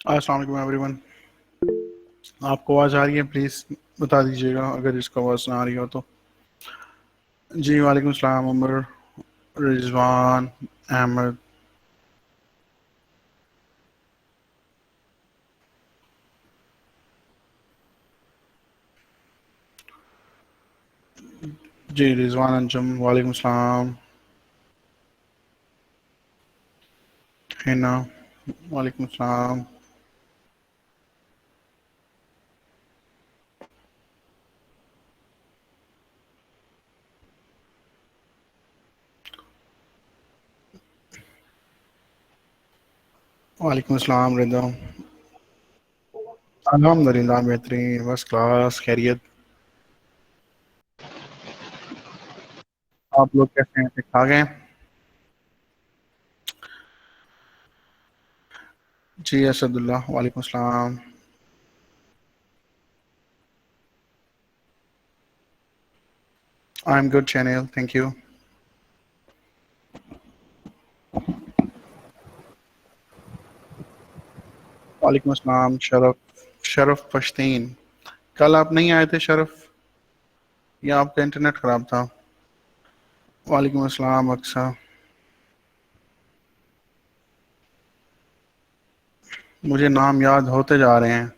अस्सलाम वालेकुम एवरीवन। आपको आवाज़ आ रही है? प्लीज़ बता दीजिएगा अगर इसको आवाज़ ना आ रही हो तो। जी वालेकुम सलाम उमर, रिजवान, अहमद। जी रिजवान अंजुम, वालेकुम सलाम। हिना, वालेकुम सलाम। वालेकुम सलाम रिदा। अल्हम्दुलिल्लाह बेहतरीन, बस क्लास खैरियत। आप लोग कैसे हैं? ठीक ठाक हैं? जी असदुल्लाह, वालेकुम सलाम। I am good channel, thank you. वालेकुम अस्सलाम शरफ, शरफ पश्तीन। कल आप नहीं आए थे शरफ, या आपका इंटरनेट खराब था? वालेकुम अस्सलाम अक्सा। मुझे नाम याद होते जा रहे हैं,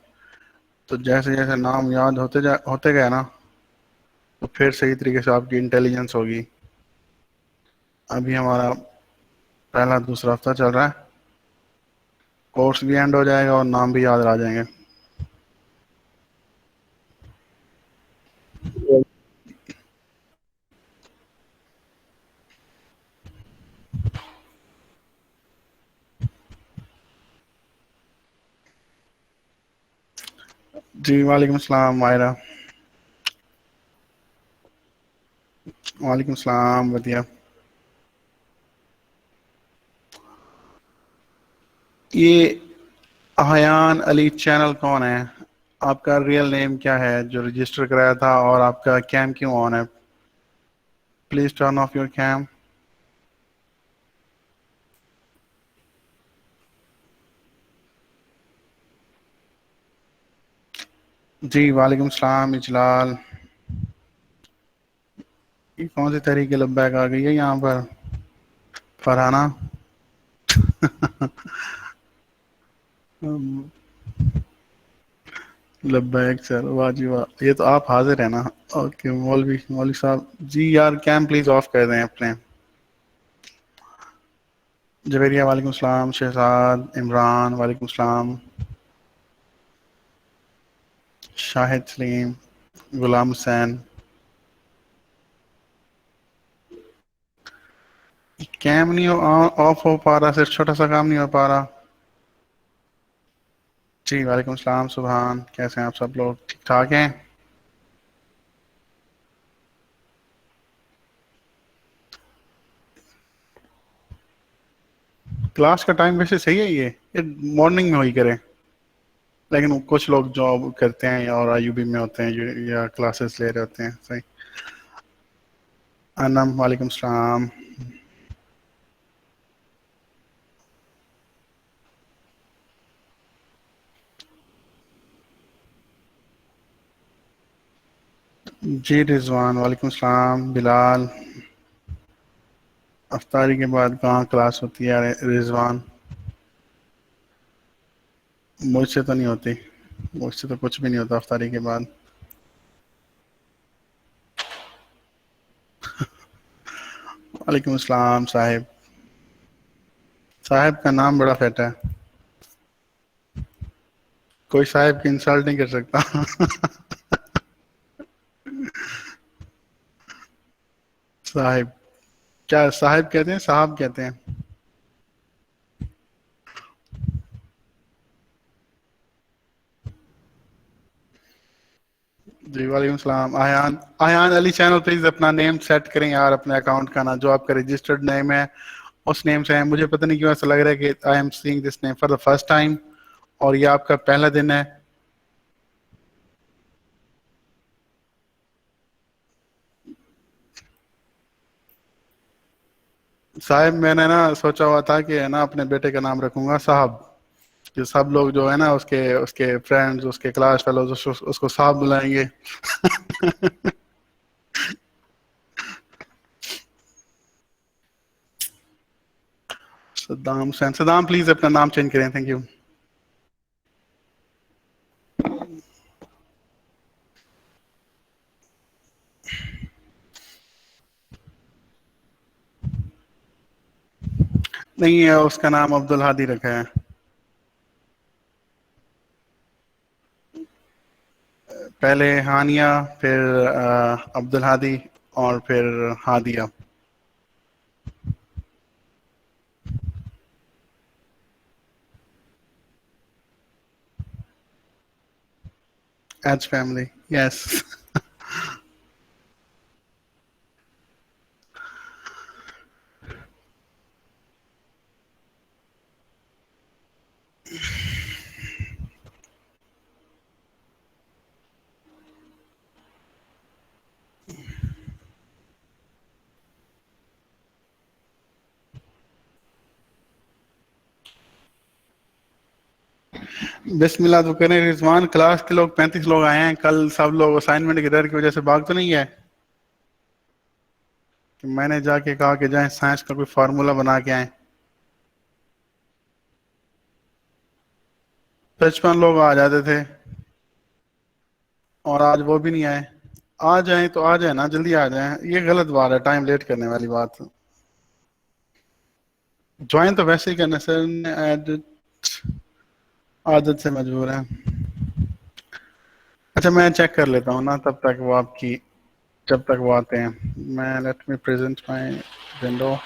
तो जैसे जैसे नाम याद होते गए ना, तो फिर सही तरीके से आपकी इंटेलिजेंस होगी। अभी हमारा पहला दूसरा हफ्ता चल रहा है, कोर्स भी एंड हो जाएगा और नाम भी याद आ जाएंगे। जी वालेकुम सलाम मायरा। वालेकुम सलाम वदिया। ये अहयान अली चैनल कौन है? आपका रियल नेम क्या है जो रजिस्टर कराया था, और आपका कैम क्यों ऑन है? Please turn off your cam. जी वालेकुम सलाम इजलाल। ये कौन सी तहरीक लब्बैक आ गई है यहाँ पर? फरहाना। लब्बैक सर, वाह जी वाह, ये तो आप हाजिर है ना? ओके मौलवी, मौलवी साहब जी, यार कैम प्लीज ऑफ कर दें अपने। जवेरिया वालेकुम सलाम, शहजाद इमरान वालेकुम सलाम, शाहिद सलीम, गुलाम हुसैन। कैम नहीं ऑफ हो पा रहा, सिर्फ छोटा सा काम नहीं हो पा रहा। जी वालेकुम सलाम सुभान, कैसे हैं आप सब लोग? ठीक ठाक हैं? क्लास का टाइम वैसे सही है ये मॉर्निंग में वही करें, लेकिन कुछ लोग जॉब करते हैं और आईयूबी में होते हैं या क्लासेस ले रहे होते हैं। सही। अनम वालेकुम सलाम। जी रिजवान वालेकुम सलाम। बिलाल, अफ्तारी के बाद कहाँ क्लास होती है रिजवान? मुझसे तो नहीं होती, मुझसे तो कुछ भी नहीं होता अफ्तारी के बाद। वालेकुम सलाम साहिब। साहिब का नाम बड़ा फैटा है, कोई साहिब की इंसल्ट नहीं कर सकता। साहिब, क्या साहिब कहते हैं, साहब कहते हैं? जी वालेकुम सलाम। आयान, आयान अली चैनल, प्लीज अपना नेम सेट करें यार, अपने अकाउंट का ना, जो आपका रजिस्टर्ड नेम है उस नेम से है। मुझे पता नहीं क्यों ऐसा लग रहा है कि I am seeing this name for the first time, और ये आपका पहला दिन है। साहब मैंने ना सोचा हुआ था कि है ना अपने बेटे का नाम रखूंगा साहब, कि सब लोग जो है ना, उसके उसके फ्रेंड्स, उसके क्लास फेलोज उसको साहब बुलाएंगे। सद्दाम हुसैन, सद्दाम प्लीज अपना नाम चेंज करें, थैंक यू। नहीं है, उसका नाम अब्दुल हादी रखा है। पहले हानिया, फिर अब्दुल हादी, और फिर हादिया। As family, yes. 20 मिला तो करें रिजवान, क्लास के लोग 35 लोग आए हैं कल, सब लोग असाइनमेंट के डर की वजह से भाग तो नहीं है कि मैंने जाके कहा कि जाएं साइंस का कोई फार्मूला बना के आए। 55 लोग आ जाते थे और आज वो भी नहीं आए। आ जाएं तो आ जाए ना, जल्दी आ जाएं, ये गलत बात है टाइम लेट करने वाली बात। ज्वाइन तो वैसे ही करना सर ने, आदत से मजबूर है। अच्छा मैं चेक कर लेता हूँ ना, तब तक वो आपकी, जब तक वो आते हैं। मैं let me present my window.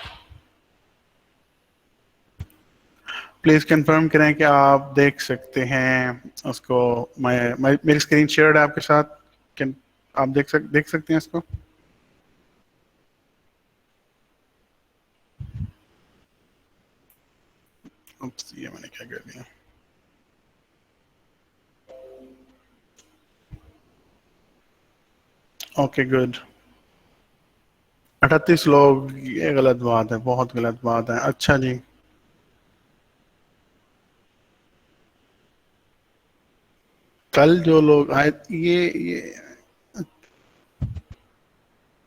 Please confirm करें कि आप देख सकते हैं उसको। मैं मेरी स्क्रीन शेयर्ड है आपके साथ। कैन आप देख सकते हैं इसको? Oops, ये मैंने क्या कर दिया। Okay good. 38 लोग, ये गलत बात है, बहुत गलत बात है। अच्छा जी, कल जो लोग आए, ये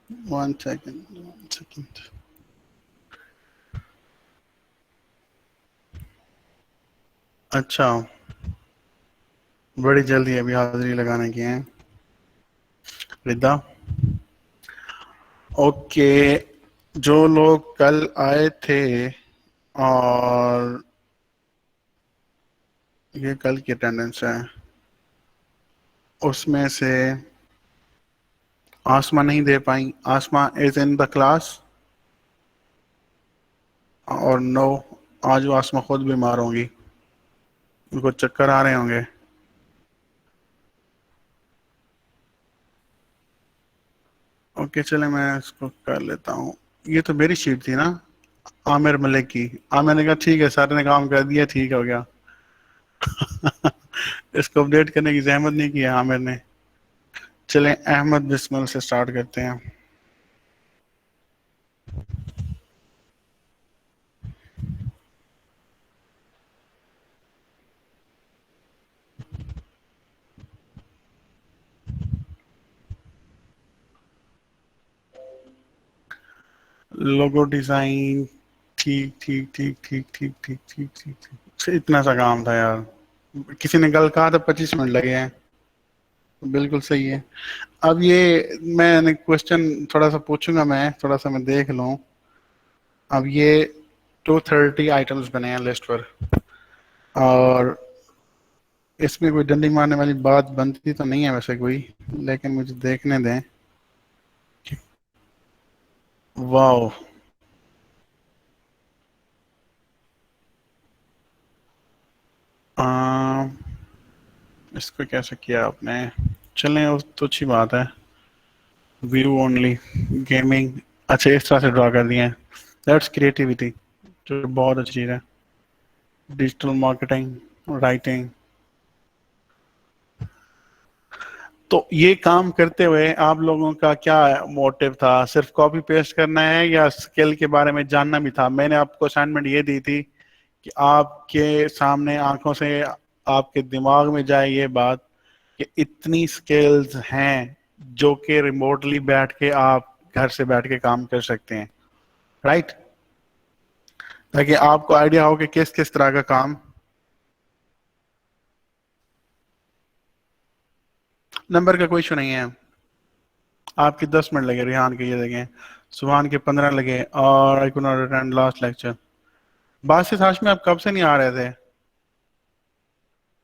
1 सेकेंड, 1 सेकेंड। अच्छा, बड़ी जल्दी अभी हाजिरी लगाने की है रिदा। ओके, जो लोग कल आए थे, और ये कल की अटेंडेंस है, उसमें से आसमा नहीं दे पाई। आसमा इज इन द क्लास, और नो, आज वो आसमा खुद बीमार होंगी, उनको चक्कर आ रहे होंगे। ओके चले, मैं इसको कर लेता हूँ। ये तो मेरी शीट थी ना, आमिर मलिक की। आमिर ने कहा ठीक है, सारे ने काम कर दिया, ठीक हो गया। इसको अपडेट करने की जहमत नहीं की है आमिर ने। चलें अहमद बिस्मिल से स्टार्ट करते हैं। लोगो डिजाइन, ठीक ठीक ठीक ठीक ठीक ठीक ठीक ठीक ठीक, इतना सा काम था यार। किसी ने कल कहा था 25 मिनट लगे हैं। बिल्कुल सही है। अब ये मैंने क्वेश्चन थोड़ा सा पूछूंगा, मैं थोड़ा सा मैं देख लूं। अब ये 230 आइटम्स बने हैं लिस्ट पर, और इसमें कोई डंडी मारने वाली बात बनती तो नहीं है वैसे कोई, लेकिन मुझे देखने दें। वाह, इसको कैसे किया आपने? चलें, वो तो अच्छी बात है। व्यू ओनली, गेमिंग, अच्छा इस तरह से ड्रा कर दिए हैं। दैट्स क्रिएटिविटी, जो बहुत अच्छी चीज़ है। Digital marketing, writing. तो ये काम करते हुए आप लोगों का क्या मोटिव था? सिर्फ कॉपी पेस्ट करना है या स्किल के बारे में जानना भी था? मैंने आपको असाइनमेंट ये दी थी कि आपके सामने आंखों से आपके दिमाग में जाए ये बात कि इतनी स्किल्स हैं जो कि रिमोटली बैठ के आप घर से बैठ के काम कर सकते हैं, राइट। ताकि आपको आइडिया हो कि किस किस तरह का काम। नंबर का कोई इशू नहीं है। आपके 10 मिनट लगे रिहान के, ये देखें, सुबहान के 15 लगे, और I could not attend last lecture. Basit Hashmi, आप कब से नहीं आ रहे थे?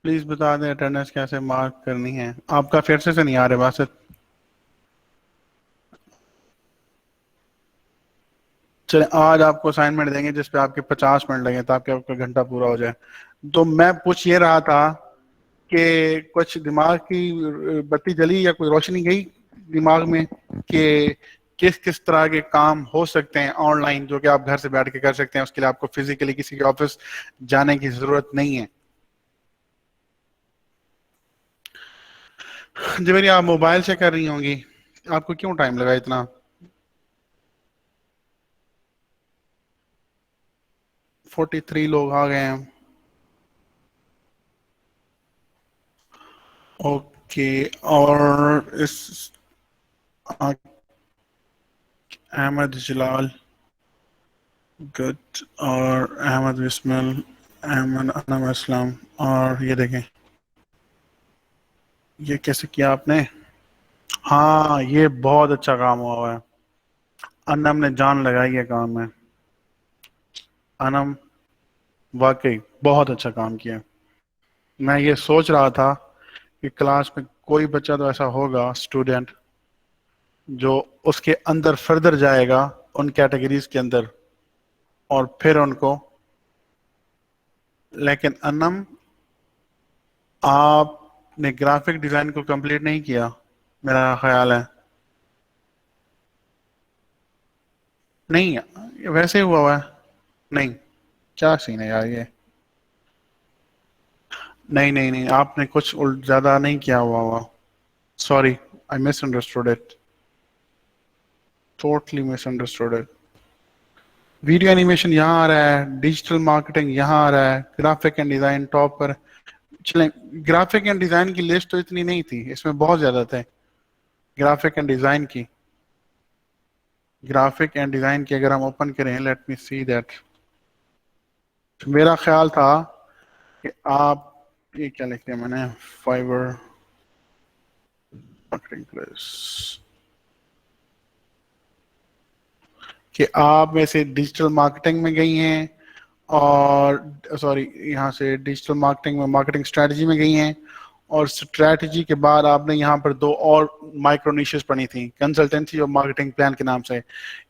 प्लीज बता दें अटेंडेंस कैसे मार्क करनी है। आपका फिर से नहीं आ रहे बासित। चले, आज आपको असाइनमेंट देंगे जिसपे आपके 50 मिनट लगे ताकि आपका घंटा पूरा हो जाए। तो मैं पूछ ये रहा था कि कुछ दिमाग की बत्ती जली या कोई रोशनी गई दिमाग में कि किस किस तरह के काम हो सकते हैं ऑनलाइन जो कि आप घर से बैठ के कर सकते हैं। उसके लिए आपको फिजिकली किसी के ऑफिस जाने की जरूरत नहीं है। जी मेरी, आप मोबाइल से कर रही होंगी, आपको क्यों टाइम लगा इतना? 43 लोग आ गए हैं। ओके, और इस अहमद जलाल, गुड, और अहमद बिस्मिल, अहमद अनम असलम, और ये देखें, ये कैसे किया आपने? हाँ, ये बहुत अच्छा काम हुआ है। अनम ने जान लगाई है काम में। अनम वाकई बहुत अच्छा काम किया। मैं ये सोच रहा था कि क्लास में कोई बच्चा तो ऐसा होगा स्टूडेंट जो उसके अंदर फर्दर जाएगा उन कैटेगरीज के अंदर और फिर उनको। लेकिन अनम, आपने ग्राफिक डिजाइन को कंप्लीट नहीं किया मेरा ख्याल है। नहीं, वैसे ही हुआ है। नहीं, क्या सीन है यार ये? नहीं नहीं नहीं, आपने कुछ उल्ट ज्यादा नहीं किया हुआ हुआ। Sorry, I misunderstood it, totally misunderstood it. Video animation यहाँ आ रहा है, डिजिटल मार्केटिंग यहाँ आ रहा है, ग्राफिक एंड डिजाइन टॉप पर। चलें, ग्राफिक एंड डिजाइन की लिस्ट तो इतनी नहीं थी, इसमें बहुत ज्यादा थे ग्राफिक एंड डिजाइन की। ग्राफिक एंड डिजाइन की अगर हम ओपन करें, लेट मी सी दैट। मेरा ख्याल था कि आप, ये क्या लिख दिया मैंने, फाइवर मार्केटिंग प्लस, कि आप में से डिजिटल मार्केटिंग में गई हैं, और सॉरी, यहाँ से डिजिटल मार्केटिंग में मार्केटिंग स्ट्रेटजी में गई हैं, और स्ट्रेटजी के बाद आपने यहाँ पर दो और माइक्रो निशेस पढ़ी थी, कंसल्टेंसी और मार्केटिंग प्लान के नाम से।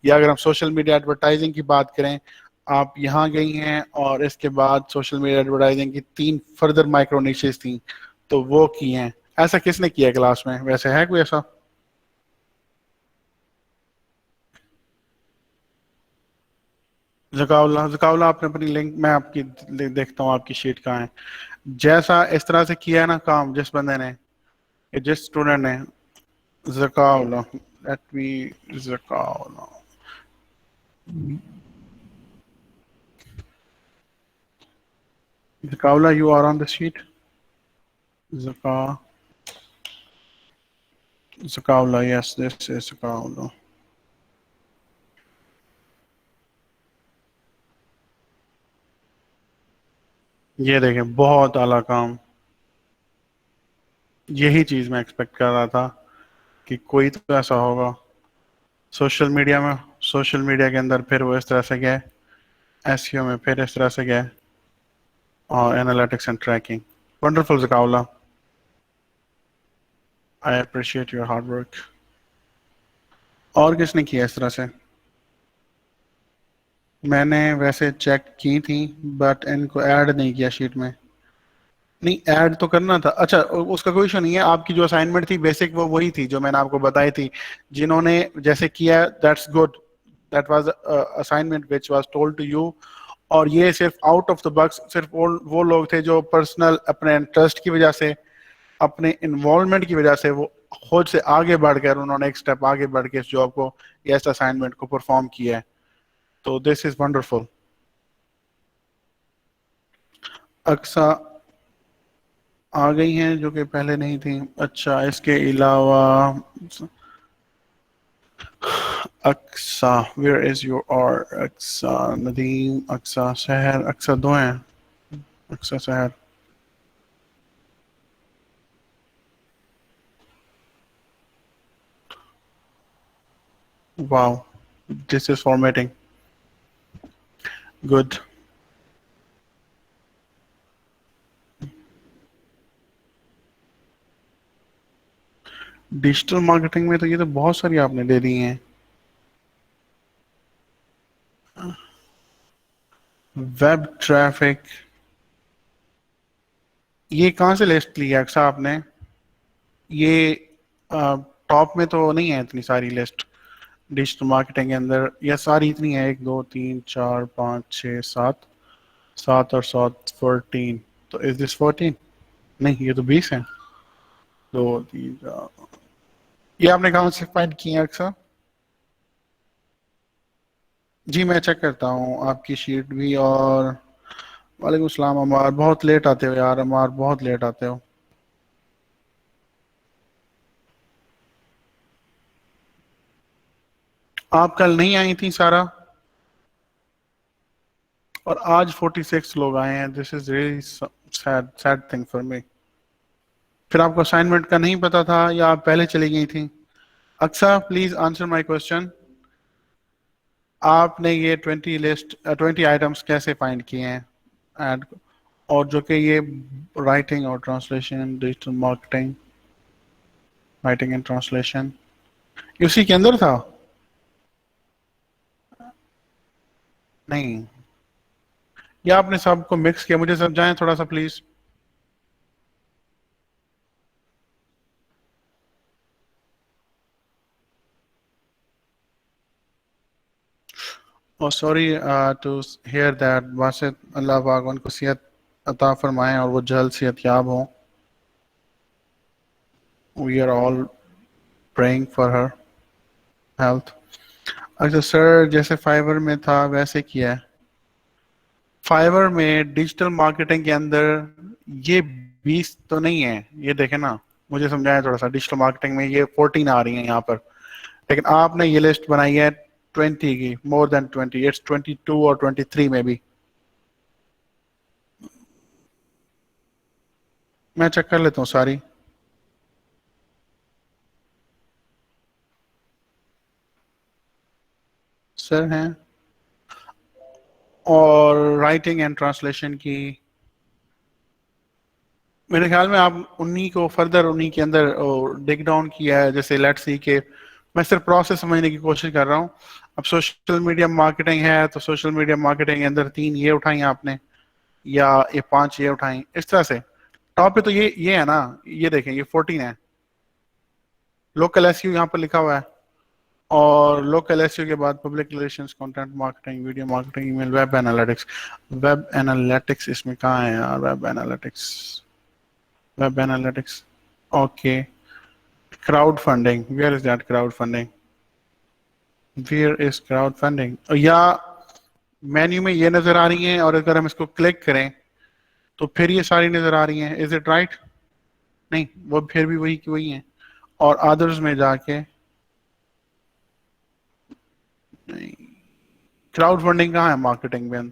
या अगर हम सोशल मीडिया एडवर्टाइजिंग की बात करें, आप यहाँ गई हैं, और इसके बाद सोशल मीडिया एडवर्टाइजिंग की 3 फर्दर माइक्रो निशेस थी, तो वो की हैं। ऐसा किसने किया क्लास में? वैसे है कोई ऐसा? जकाउल्ला, जकाउल्ला, आपने अपनी लिंक, मैं आपकी देखता हूँ आपकी शीट कहाँ है। जैसा इस तरह से किया है ना काम जिस बंदे ने, जिस स्टूडेंट ने, Zakaullah, let me, Zakaullah, Zakaullah, you are on the sheet. Zaka, Zakaullah, yes, this is Zakaullah. ये देखें, बहुत आला काम। यही चीज मैं एक्सपेक्ट कर रहा था कि कोई तो ऐसा होगा सोशल मीडिया में। सोशल मीडिया के अंदर फिर वो इस तरह से गए, एसईओ में फिर इस तरह से गए, और analytics and tracking. Wonderful Zakaullah, I appreciate your hard work. और किसने किया इस तरह से? मैंने वैसे चेक की थी, बट इनको ऐड नहीं किया शीट में। नहीं, ऐड तो करना था। अच्छा, उसका कोई इशू नहीं है। आपकी जो असाइनमेंट थी बेसिक, वो वही थी जो मैंने आपको बताई थी। जिन्होंने जैसे किया, that's good, that was assignment which was told to you. और ये सिर्फ आउट ऑफ द बॉक्स, सिर्फ वो लोग थे जो पर्सनल अपने इंटरेस्ट की वजह से, अपने इन्वॉल्वमेंट की वजह से, वो खुद से आगे बढ़कर उन्होंने एक स्टेप आगे बढ़ के इस जॉब को या इस असाइनमेंट को परफॉर्म किया है। तो दिस इज वंडरफुल। अक्सा आ गई हैं जो कि पहले नहीं थी। अच्छा, इसके अलावा अक्सा, वेयर इज योर और अक्सा, नदीम, अक्सा शहर, अक्सा दो हैं, अक्सा शहर। Wow, this is formatting good. Digital marketing में तो ये तो बहुत सारी आपने दे दी हैं। वेब ट्रैफिक, ये कहाँ से लिस्ट लिया अक्सा आपने? ये टॉप में तो नहीं है इतनी सारी लिस्ट डिजिटल मार्केटिंग के अंदर, या सारी इतनी है? एक दो तीन चार पाँच छः सात, सात और सात 14। तो इज दिस 14? नहीं, ये तो 20 है। दो तीन चार, ये आपने कहाँ से फाइंड किए हैं अक्सर? जी मैं चेक करता हूँ आपकी शीट भी। और वालेकुम सलाम अमार, बहुत लेट आते हो यार अमार, बहुत लेट आते हो। आप कल नहीं आई थी सारा, और आज 46 लोग आए हैं। This is really sad, sad thing for me. फिर आपको असाइनमेंट का नहीं पता था या आप पहले चली गई थी? Aqsa please answer my question. आपने ये 20 आइटम्स कैसे फाइंड किए हैं? एंड और जो कि ये राइटिंग और translation, digital marketing, writing and translation, उसी के अंदर था? नहीं, या आपने सबको मिक्स किया? मुझे समझाएं थोड़ा सा प्लीज। और sorry to hear that Wasit, Allah पाक उनको सेहत अता फरमाएं और वो जल्द सेहत याब हो। We are all praying for her health. अच्छा सर, जैसे फाइवर में था वैसे किया है। फाइवर में डिजिटल मार्केटिंग के अंदर ये 20 तो नहीं है, ये देखे ना। मुझे समझाया थोड़ा सा, डिजिटल मार्केटिंग में ये 14 आ रही है यहाँ पर, लेकिन आपने ये लिस्ट बनाई है 20 की, मोर देन 20, इट्स 22 और 23 में भी। मैं चेक कर लेता हूँ सारी। सर हैं, और राइटिंग एंड ट्रांसलेशन की मेरे ख्याल में आप उन्हीं को फर्दर उन्हीं के अंदर डिग डाउन किया है, जैसे लेट्स सी के। मैं सिर्फ प्रोसेस समझने की कोशिश कर रहा हूँ। अब सोशल मीडिया मार्केटिंग है तो सोशल मीडिया मार्केटिंग के अंदर 3 ये उठाई आपने, या ये 5 ये उठाई, इस तरह से। टॉप पे तो ये है ना, ये देखें ये 14 है। लोकल एसईओ यहाँ पर लिखा हुआ है, और लोकल एसईओ के बाद public relations, content marketing, video marketing, email, web analytics. Web analytics इसमें कहाँ है यार? Web analytics, web analytics, okay. Crowd funding, where is that crowd funding? Where is crowd funding? या मेन्यू में ये नजर आ रही हैं, और अगर हम इसको क्लिक करें तो फिर ये सारी नजर आ रही हैं, इज इट राइट? नहीं, वो फिर भी वही की वही हैं। और अदर्स में जाके नहीं, क्राउड फंडिंग कहाँ है मार्केटिंग में?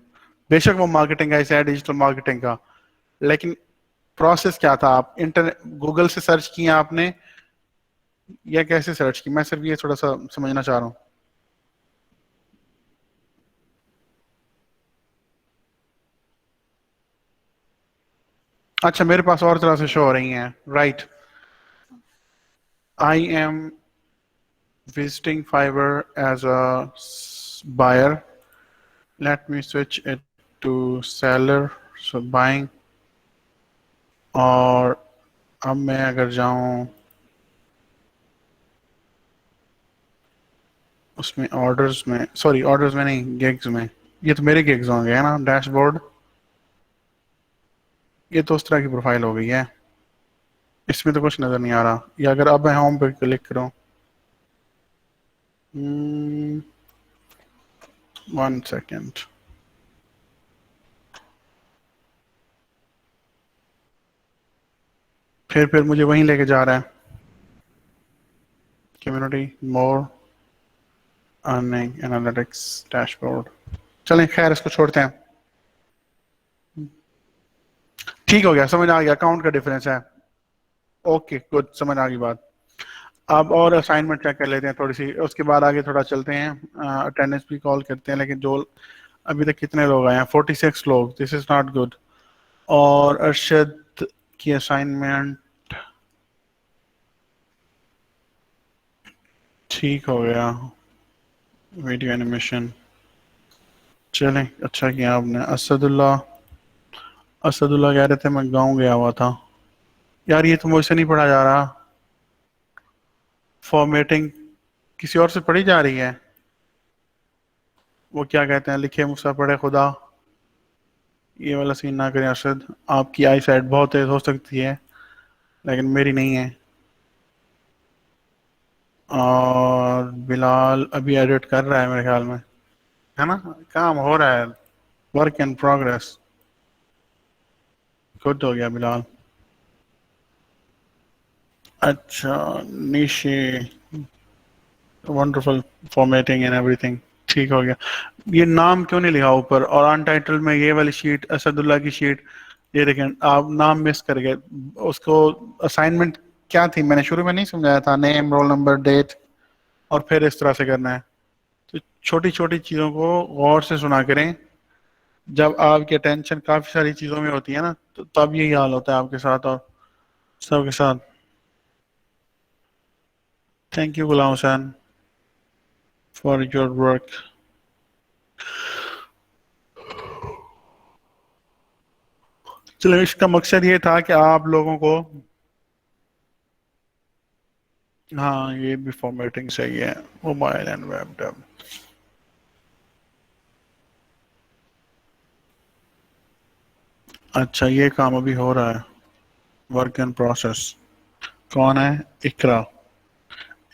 बेशक वो मार्केटिंग का हिस्सा है डिजिटल मार्केटिंग का, लेकिन प्रोसेस क्या था? आप इंटरनेट गूगल से सर्च किया आपने, या कैसे सर्च की? मैं सिर्फ ये थोड़ा सा समझना चाह रहा हूँ। अच्छा, मेरे पास और तरह से शो हो रही हैं, right. I am visiting Fiverr as a buyer. Let me switch it to seller, so buying। और अब मैं अगर जाऊं उसमें ऑर्डर्स में, सॉरी ऑर्डर्स में नहीं, गिग्स में। ये तो मेरे गिग्स होंगे है ना, डैशबोर्ड। ये तो उस तरह की प्रोफाइल हो गई है, इसमें तो कुछ नज़र नहीं आ रहा। या अगर अब मैं होम पे क्लिक करूं, 1 सेकेंड। फिर मुझे वहीं लेके जा रहा है। कम्युनिटी, मोर, अर्निंग, एनालिटिक्स, डैशबोर्ड। चलें खैर, इसको छोड़ते हैं। ठीक हो गया, समझ आ गया, अकाउंट का डिफरेंस है। ओके गुड, समझ आ गई बात। अब और असाइनमेंट चेक कर लेते हैं थोड़ी सी, उसके बाद आगे थोड़ा चलते हैं। अटेंडेंस भी कॉल करते हैं, लेकिन जो अभी तक कितने लोग आए हैं, 46 लोग, दिस इज नॉट गुड। और अरशद की असाइनमेंट ठीक हो गया, वीडियो एनिमेशन। चलें, अच्छा किया आपने। असदुल्ला कह रहे थे मैं गाँव गया हुआ था। यार ये तो मुझसे नहीं पढ़ा जा रहा। फॉर्मेटिंग किसी और से पढ़ी जा रही है। वो क्या कहते हैं, लिखे मुझसे पढ़े खुदा। ये वाला सीन ना करें अरशद, आपकी आई साइड बहुत तेज हो सकती है, लेकिन मेरी नहीं है। और बिलाल अभी एडिट कर रहा है मेरे ख्याल में, है ना, काम हो रहा है, वर्क इन प्रोग्रेस। गुड हो गया बिलाल। अच्छा, निशे, वंडरफुल, फॉर्मेटिंग एंड एवरीथिंग, ठीक हो गया। ये नाम क्यों नहीं लिखा ऊपर, और अनटाइटल में ये वाली शीट, असदुल्ला की शीट, ये देखें आप नाम मिस कर गए। उसको असाइनमेंट क्या थी, मैंने शुरू में नहीं समझाया था, नेम, रोल नंबर, डेट, और फिर इस तरह से करना है। तो छोटी छोटी चीज़ों को गौर से सुना करें। जब आपकी अटेंशन काफ़ी सारी चीज़ों में होती है ना, तो तब यही हाल होता है आपके साथ और सबके साथ। Thank you Ghulam Hussain for your work. चलो, इसका मकसद ये था कि आप लोगों को, हाँ ये भी फॉर्मेटिंग सही है, मोबाइल एंड वेब डेव। अच्छा, ये काम अभी हो रहा है, वर्क इन प्रोसेस। कौन है? इकरा।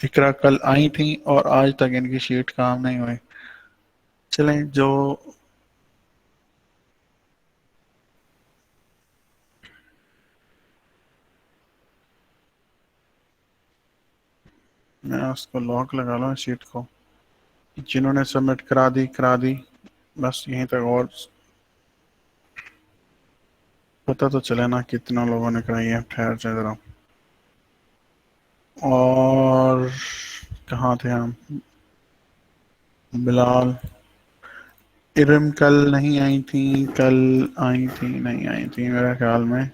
इकरा कल आई थी और आज तक इनकी शीट काम नहीं हुई। चलें जो, मैं उसको लॉक लगा लूँ शीट को। जिन्होंने सबमिट करा दी, बस यहीं तक। और पता तो चले ना कितना लोगों ने कराई है, ठहर जाए जरा। और कहाँ थे हम? बिलाल, इरम कल नहीं आई थी, कल आई थी, नहीं आई थी मेरे ख्याल में,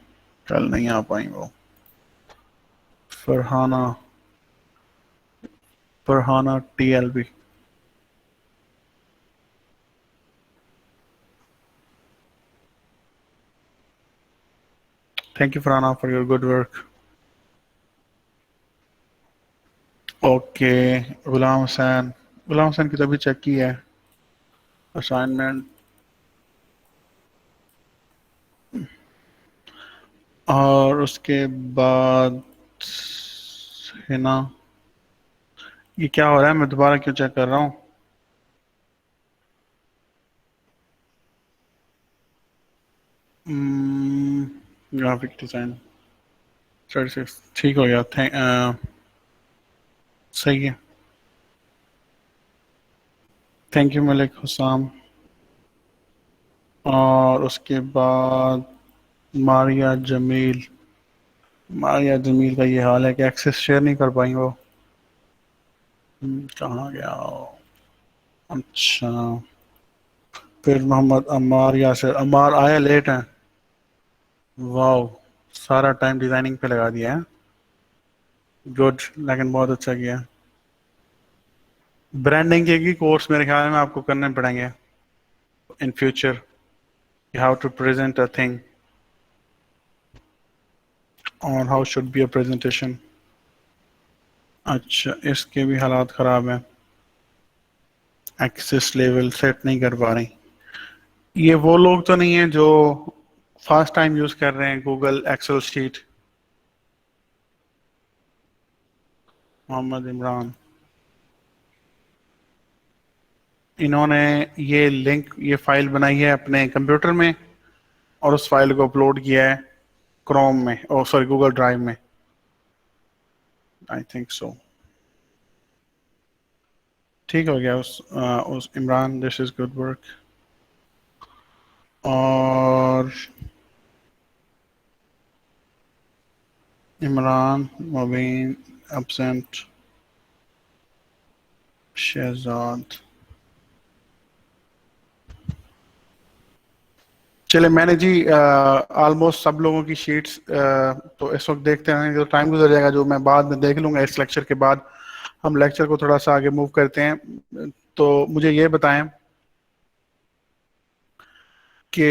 कल नहीं आ पाई वो। Farhana, Farhana TLB. Thank you Farhana for your good work. Okay, Ghulam Hussain, Ghulam Hussain की तो अभी चेक की है असाइनमेंट। और उसके बाद है ना, ये क्या हो रहा है, मैं दोबारा क्यों चेक कर रहा हूँ? ग्राफिक डिजाइन 36, ठीक हो गया, सही है। Thank you Malik Husam. और उसके बाद मारिया जमील, मारिया जमील का ये हाल है कि एक्सेस शेयर नहीं कर पाई वो। कहाँ गया वो? अच्छा, फिर मोहम्मद अम्मार यासिर, अम्मार आया लेट है। वाह, सारा टाइम डिजाइनिंग पे लगा दिया है। गुड, लेकिन बहुत अच्छा किया। ब्रांडिंग के भी कोर्स मेरे ख्याल में आपको करने पड़ेंगे in future, how to present a thing और how should be a presentation. अच्छा, इसके भी हालात ख़राब हैं, एक्सेस लेवल सेट नहीं कर पा रही। ये वो लोग तो नहीं है जो फर्स्ट टाइम यूज़ कर रहे हैं Google Excel sheet? Mohammad Imran, इन्होंने ये लिंक, ये फाइल बनाई है अपने कंप्यूटर में और उस फाइल को अपलोड किया है क्रोम में, ओ सॉरी गूगल ड्राइव में, आई थिंक सो। ठीक हो गया उस Imran, this is good work. और इमरान, मुबीन, एब्सेंट, शहजाद। चले मैंने जी ऑलमोस्ट सब लोगों की शीट्स तो इस वक्त देखते हैं, तो टाइम गुजर जाएगा, जो मैं बाद में देख लूंगा इस लेक्चर के बाद। हम लेक्चर को थोड़ा सा आगे मूव करते हैं। तो मुझे ये बताएं कि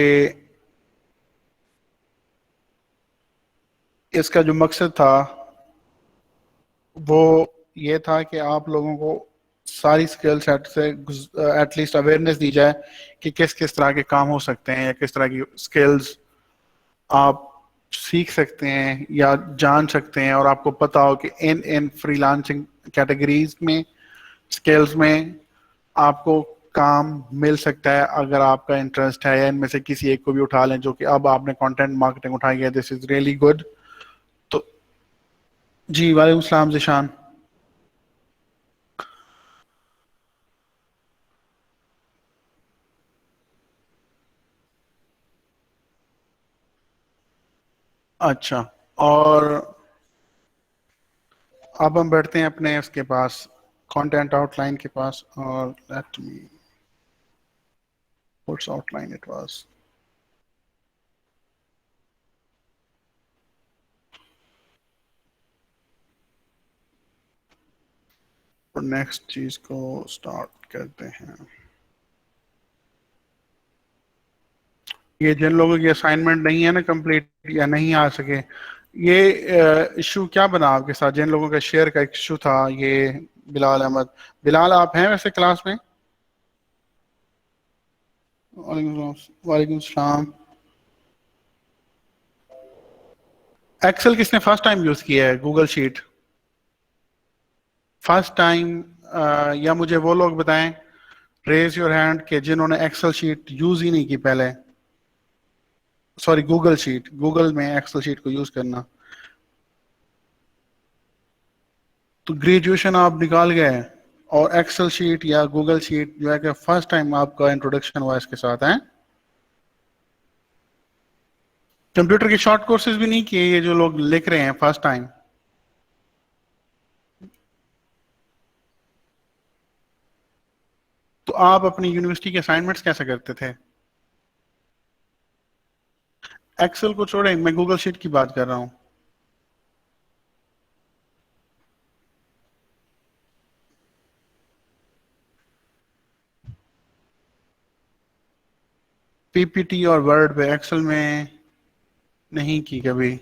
इसका जो मकसद था वो ये था कि आप लोगों को सारी स्किल सेट से एटलीस्ट अवेयरनेस दी जाए कि किस किस तरह के काम हो सकते हैं, या किस तरह की स्किल्स आप सीख सकते हैं या जान सकते हैं, और आपको पता हो कि इन इन फ्रीलांसिंग कैटेगरीज में, स्किल्स में आपको काम मिल सकता है अगर आपका इंटरेस्ट है, या इनमें से किसी एक को भी उठा लें, जो कि अब आपने कंटेंट मार्केटिंग उठाई है, दिस इज रियली गुड। तो जी वालेकुम सलाम जिशान। अच्छा, और अब हम बैठते हैं अपने उसके पास, कंटेंट आउटलाइन के पास, और let me what's outline it was. और नेक्स्ट चीज को स्टार्ट करते हैं। ये जिन लोगों की असाइनमेंट नहीं है ना कंप्लीट, या नहीं आ सके, ये इशू क्या बना आपके साथ, जिन लोगों का शेयर का इशू था ये? बिलाल अहमद, बिलाल आप हैं वैसे क्लास में? वालेकुम सलाम। एक्सेल किसने फर्स्ट टाइम यूज किया है, गूगल शीट फर्स्ट टाइम? या मुझे वो लोग बताएं, रेज योर हैंड, के जिन्होंने एक्सेल शीट यूज ही नहीं की पहले, सॉरी गूगल शीट, गूगल में एक्सेल शीट को यूज करना। तो ग्रेजुएशन आप निकाल गए, और एक्सेल शीट या गूगल शीट जो है कि फर्स्ट टाइम आपका इंट्रोडक्शन हुआ इसके साथ है। कंप्यूटर के शॉर्ट कोर्सेज भी नहीं किए ये जो लोग लिख रहे हैं फर्स्ट टाइम? तो आप अपनी यूनिवर्सिटी के असाइनमेंट्स कैसे करते थे? एक्सेल को छोड़ें, मैं गूगल शीट की बात कर रहा हूँ। पीपीटी और वर्ड पे, एक्सेल में नहीं की कभी।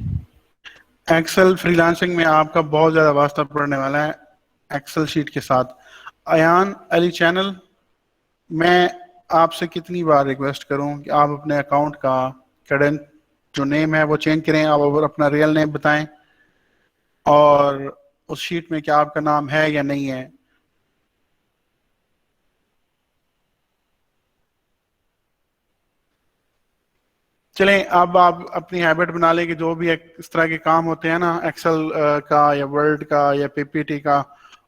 एक्सेल फ्रीलांसिंग में आपका बहुत ज़्यादा वास्ता पड़ने वाला है एक्सेल शीट के साथ। अयान अली चैनल, मैं आपसे कितनी बार रिक्वेस्ट करूं कि आप अपने अकाउंट का करंट जो नेम है वो चेंज करें, आप अपना रियल नेम बताएं, और उस शीट में क्या आपका नाम है या नहीं है। चलें, अब आप अपनी हैबिट बना लें कि जो भी इस तरह के काम होते हैं ना, एक्सेल का या वर्ड का या पीपीटी का,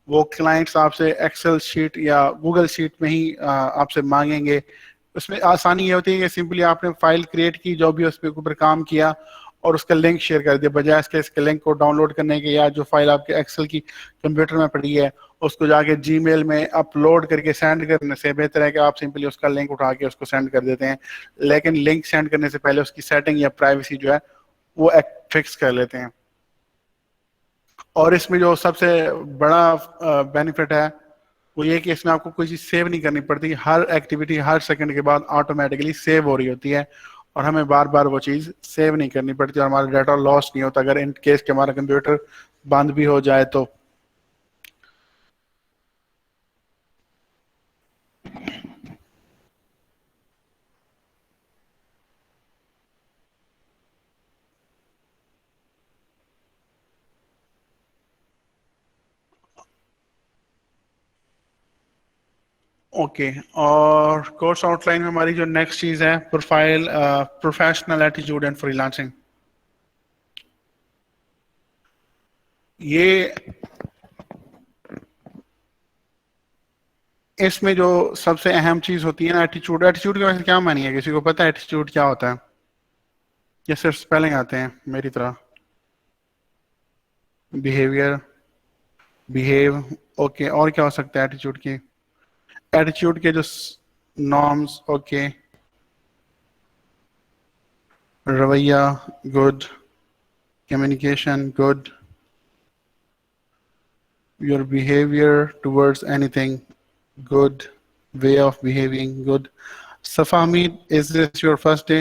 वो क्लाइंट्स आपसे एक्सेल शीट या गूगल शीट में ही आपसे मांगेंगे। उसमें आसानी ये होती है कि सिंपली आपने फाइल क्रिएट की, जो भी उस पर ऊपर काम किया, और उसका लिंक शेयर कर दिया, बजाय इसके इसके लिंक को डाउनलोड करने के, या जो फाइल आपके एक्सेल की कंप्यूटर में पड़ी है उसको जाके जीमेल में अपलोड करके सेंड करने से बेहतर है कि आप सिंपली उसका लिंक उठा के उसको सेंड कर देते हैं। लेकिन लिंक सेंड करने से पहले उसकी सेटिंग या प्राइवेसी जो है वो फिक्स कर लेते हैं। और इसमें जो सबसे बड़ा बेनिफिट है वो ये कि इसमें आपको कोई चीज़ सेव नहीं करनी पड़ती, हर एक्टिविटी हर सेकंड के बाद ऑटोमेटिकली सेव हो रही होती है, और हमें बार बार वो चीज़ सेव नहीं करनी पड़ती, और हमारा डाटा लॉस नहीं होता अगर इन केस के हमारा कंप्यूटर बंद भी हो जाए तो। ओके, और कोर्स आउटलाइन में हमारी जो नेक्स्ट चीज़ है, profile, professional attitude and freelancing. ये इसमें जो सबसे अहम चीज होती है ना, एटीट्यूड। एटीट्यूड का वैसे क्या मानी है, किसी को पता है एटीट्यूड क्या होता है? ये सिर्फ स्पेलिंग आते हैं मेरी तरह? Behaviour, behave, okay. और क्या हो सकता है एटीट्यूड की? एटीट्यूड के जो नॉर्म्स, ओके। रवैया, good. Communication, good. Your behaviour towards anything, good. Way of behaving, good. Safa Hamid, is this your first day,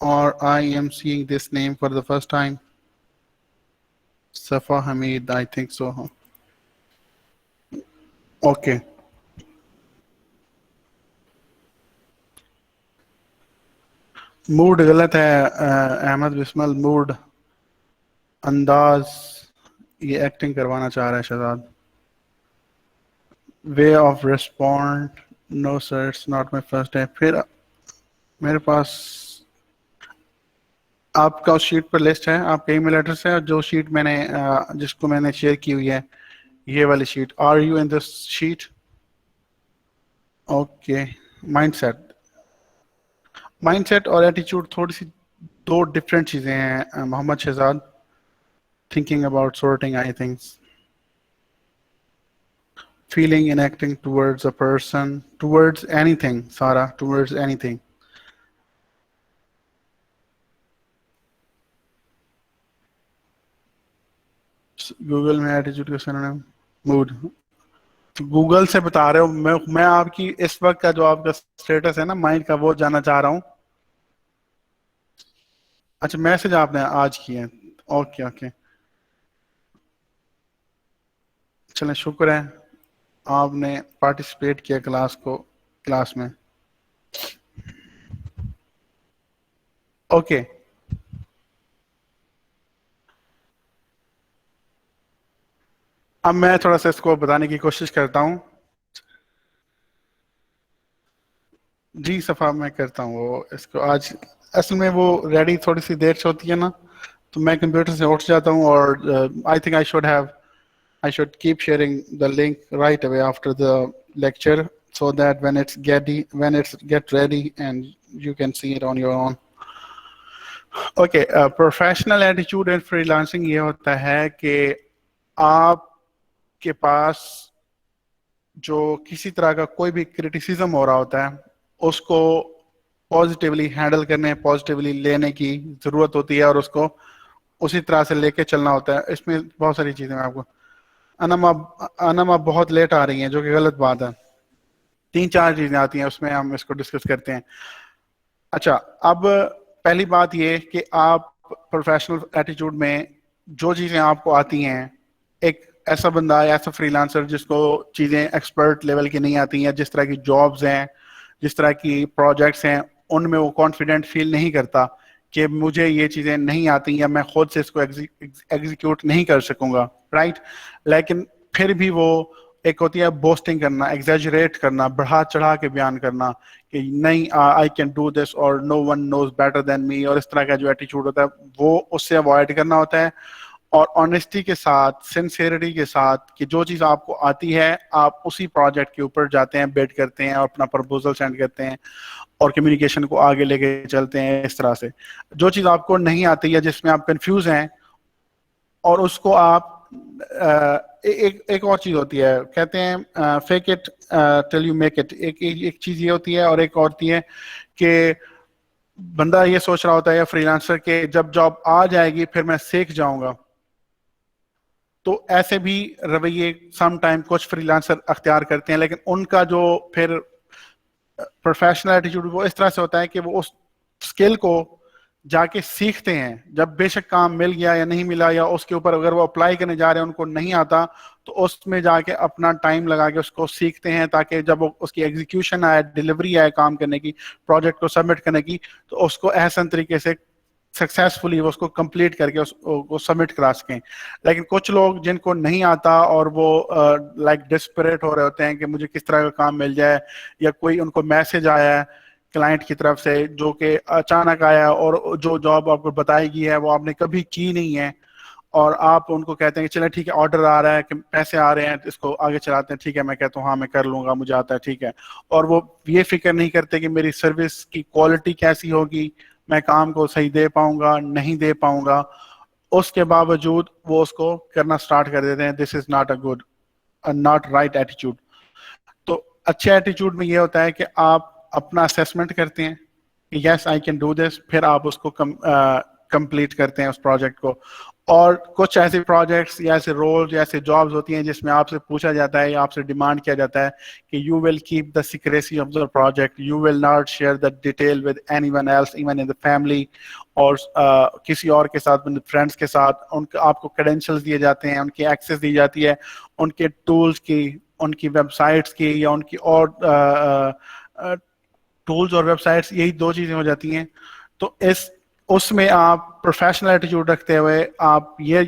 or I am seeing this name for the first time? Safa Hamid, I think so. Okay. Mood गलत है Ahmad बिस्मल, mood, अंदाज, ये acting करवाना चाह रहा है Shahzad. Way of respond, no sir it's not my first day. फिर मेरे पास आपका उस शीट पर लिस्ट है, आपके ईमेल एड्रेस है, जो शीट मैंने जिसको मैंने शेयर की हुई है, ये वाली sheet. Are you in this sheet? Okay. Mindset, mindset और एटीट्यूड थोड़ी सी दो डिफरेंट चीजें हैं Mohammad Shahzad. Thinking about sorting I thinks, feeling and acting towards a person, towards anything, Sara, towards anything. Google में एटीट्यूड का सिनोनिम मूड। तो Google से बता रहे हो? मैं आपकी इस वक्त का जो आपका स्टेटस है ना माइंड का, वो जानना चाह रहा हूँ। अच्छा, मैसेज आपने आज किए? ओके ओके, चलें, शुक्र है आपने पार्टिसिपेट किया क्लास में। ओके, अब मैं थोड़ा सा इसको बताने की कोशिश करता हूँ। जी सफा, मैं करता हूँ वो इसको आज। असल में वो रेडी थोड़ी सी देर से होती है ना, तो मैं कंप्यूटर से उठ जाता हूँ, और I think I should keep sharing the link right away after the lecture, so that when it's get ready and you can see it on your own. Okay, professional attitude and freelancing ये होता है कि आपके पास जो किसी तरह का कोई भी क्रिटिसिज्म हो रहा होता है, उसको पॉजिटिवली हैंडल करने, पॉजिटिवली लेने की जरूरत होती है, और उसको उसी तरह से लेके चलना होता है। इसमें बहुत सारी चीजें मैं आपको, अनम आप बहुत लेट आ रही हैं, जो कि गलत बात है। 3-4 चीजें आती हैं उसमें, हम इसको डिस्कस करते हैं। अच्छा, अब पहली बात ये कि आप प्रोफेशनल एटीट्यूड में जो चीजें आपको आती हैं, एक ऐसा बंदा है, ऐसा फ्रीलांसर जिसको चीजें एक्सपर्ट लेवल की नहीं आती हैं, जिस तरह की जॉब्स हैं, जिस तरह की प्रोजेक्ट्स हैं, उनमें वो कॉन्फिडेंट फील नहीं करता कि मुझे ये चीजें नहीं आती या मैं खुद से इसको एग्जीक्यूट नहीं कर सकूंगा, राइट। लेकिन फिर भी वो, एक होती है बोस्टिंग करना, एग्जैजरेट करना, बढ़ा चढ़ा के बयान करना कि नहीं, आई कैन डू दिस, और no one knows better than me, और इस तरह का जो एटीट्यूड होता है वो उससे अवॉइड करना होता है। और ऑनेस्टी के साथ, सिंसियरिटी के साथ, कि जो चीज़ आपको आती है आप उसी प्रोजेक्ट के ऊपर जाते हैं, बेट करते हैं और अपना प्रपोजल सेंड करते हैं और कम्युनिकेशन को आगे लेके चलते हैं। इस तरह से जो चीज़ आपको नहीं आती है, जिसमें आप कंफ्यूज हैं, और उसको आप एक और चीज होती है, कहते हैं fake it till you make it. एक चीज ये होती है, और एक और होती है कि बंदा ये सोच रहा होता है या फ्रीलांसर के जब जॉब आ जाएगी फिर मैं सीख जाऊंगा। तो ऐसे भी रवैये सम टाइम कुछ फ्रीलांसर अख्तियार करते हैं, लेकिन उनका जो फिर प्रोफेशनल एटीट्यूड वो इस तरह से होता है कि वो उस स्किल को जाके सीखते हैं, जब बेशक काम मिल गया या नहीं मिला, या उसके ऊपर अगर वो अप्लाई करने जा रहे हैं उनको नहीं आता, तो उसमें जाके अपना टाइम लगा के उसको सीखते हैं, ताकि जब उसकी एग्जीक्यूशन आए, डिलीवरी आए काम करने की, प्रोजेक्ट को सबमिट करने की, तो उसको एहसन तरीके से सक्सेसफुली उसको कंप्लीट करके उसको सबमिट करा सकें। लेकिन कुछ लोग जिनको नहीं आता और वो लाइक डिस्परेट हो रहे होते हैं कि मुझे किस तरह का काम मिल जाए, या कोई उनको मैसेज आया है क्लाइंट की तरफ से जो कि अचानक आया, और जो जॉब आपको बताई गई है वो आपने कभी की नहीं है, और आप उनको कहते हैं कि चले ठीक है, ऑर्डर आ रहा है कि पैसे आ रहे हैं, इसको आगे चलाते हैं, ठीक है, मैं कहता हूँ हाँ मैं कर लूंगा, मुझे आता है, ठीक है। और वो ये फिक्र नहीं करते कि मेरी सर्विस की क्वालिटी कैसी होगी, मैं काम को सही दे पाऊंगा नहीं दे पाऊंगा। उसके बावजूद वो उसको करना स्टार्ट कर देते हैं। This is not a good, not right attitude. तो अच्छे एटीट्यूड में ये होता है कि आप अपना असेसमेंट करते हैं कि yes I can do this, फिर आप उसको कंप्लीट करते हैं उस प्रोजेक्ट को। और कुछ ऐसे प्रोजेक्ट्स या ऐसे रोल्स या ऐसे जॉब्स होती हैं जिसमें आपसे पूछा जाता है या आपसे डिमांड किया जाता है कि you will keep the secrecy of the project, you will not share the detail with anyone else even in the family, और किसी और के साथ, फ्रेंड्स के साथ। उनके आपको क्रेडेंशियल्स दिए जाते हैं, उनकी एक्सेस दी जाती है, उनके टूल्स की, उनकी वेबसाइट्स की, या उनकी और टूल्स और वेबसाइट्स, यही दो चीजें हो जाती हैं। तो इस उसमें आप प्रोफेशनल एटीट्यूड रखते हुए आप ये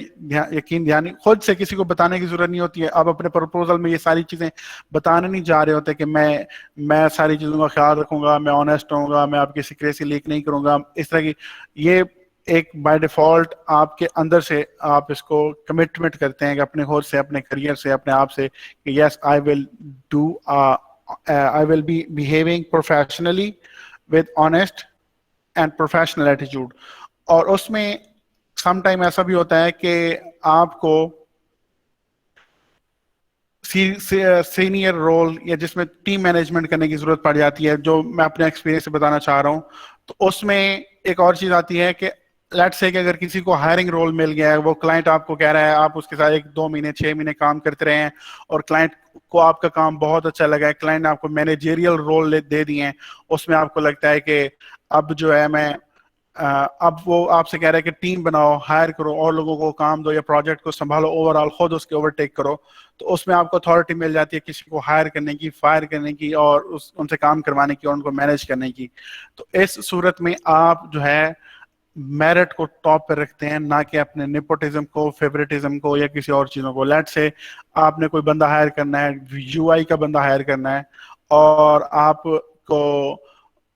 यकीन ध्यान, खुद से किसी को बताने की जरूरत नहीं होती है। आप अपने प्रपोजल में ये सारी चीजें बताने नहीं जा रहे होते कि मैं सारी चीजों का ख्याल रखूंगा, मैं ऑनेस्ट रहूंगा, मैं आपकी सीक्रेसी लीक नहीं करूंगा, इस तरह की। ये एक बाय डिफॉल्ट आपके अंदर से आप इसको कमिटमेंट करते हैं कि अपने खुद से, अपने करियर से, अपने आप से कि yes I will do, I will be behaving professionally with honest and professional attitude. और उसमें सम टाइम ऐसा भी होता है कि आपको सीनियर रोल या जिसमें टीम मैनेजमेंट करने की जरूरत पड़ जाती है, जो मैं अपने एक्सपीरियंस से बताना चाह रहा हूं। तो उसमें एक और चीज आती है कि लेट्स से कि अगर किसी को हायरिंग रोल मिल गया है, वो क्लाइंट आपको कह रहा है, आप उसके साथ 1-2 महीने 6 महीने काम करते रहे हैं और क्लाइंट को आपका काम बहुत अच्छा लगा है, क्लाइंट ने आपको मैनेजेरियल रोल दे दिए हैं, उसमें आपको लगता है कि अब जो है मैं अब वो आपसे कह रहा है कि टीम बनाओ, हायर करो, और लोगों को काम दो या प्रोजेक्ट को संभालो, ओवरऑल खुद उसके ओवरटेक करो। तो उसमें आपको अथॉरिटी मिल जाती है किसी को हायर करने की, फायर करने की, और उनसे काम करवाने की और उनको मैनेज करने की। तो इस सूरत में आप जो है मेरिट को टॉप पर रखते हैं, ना कि अपने नेपोटिज्म को, फेवरेटिज्म को, या किसी और चीजों को। लेट्स से आपने कोई बंदा हायर करना है, यूआई का बंदा हायर करना है, और आपको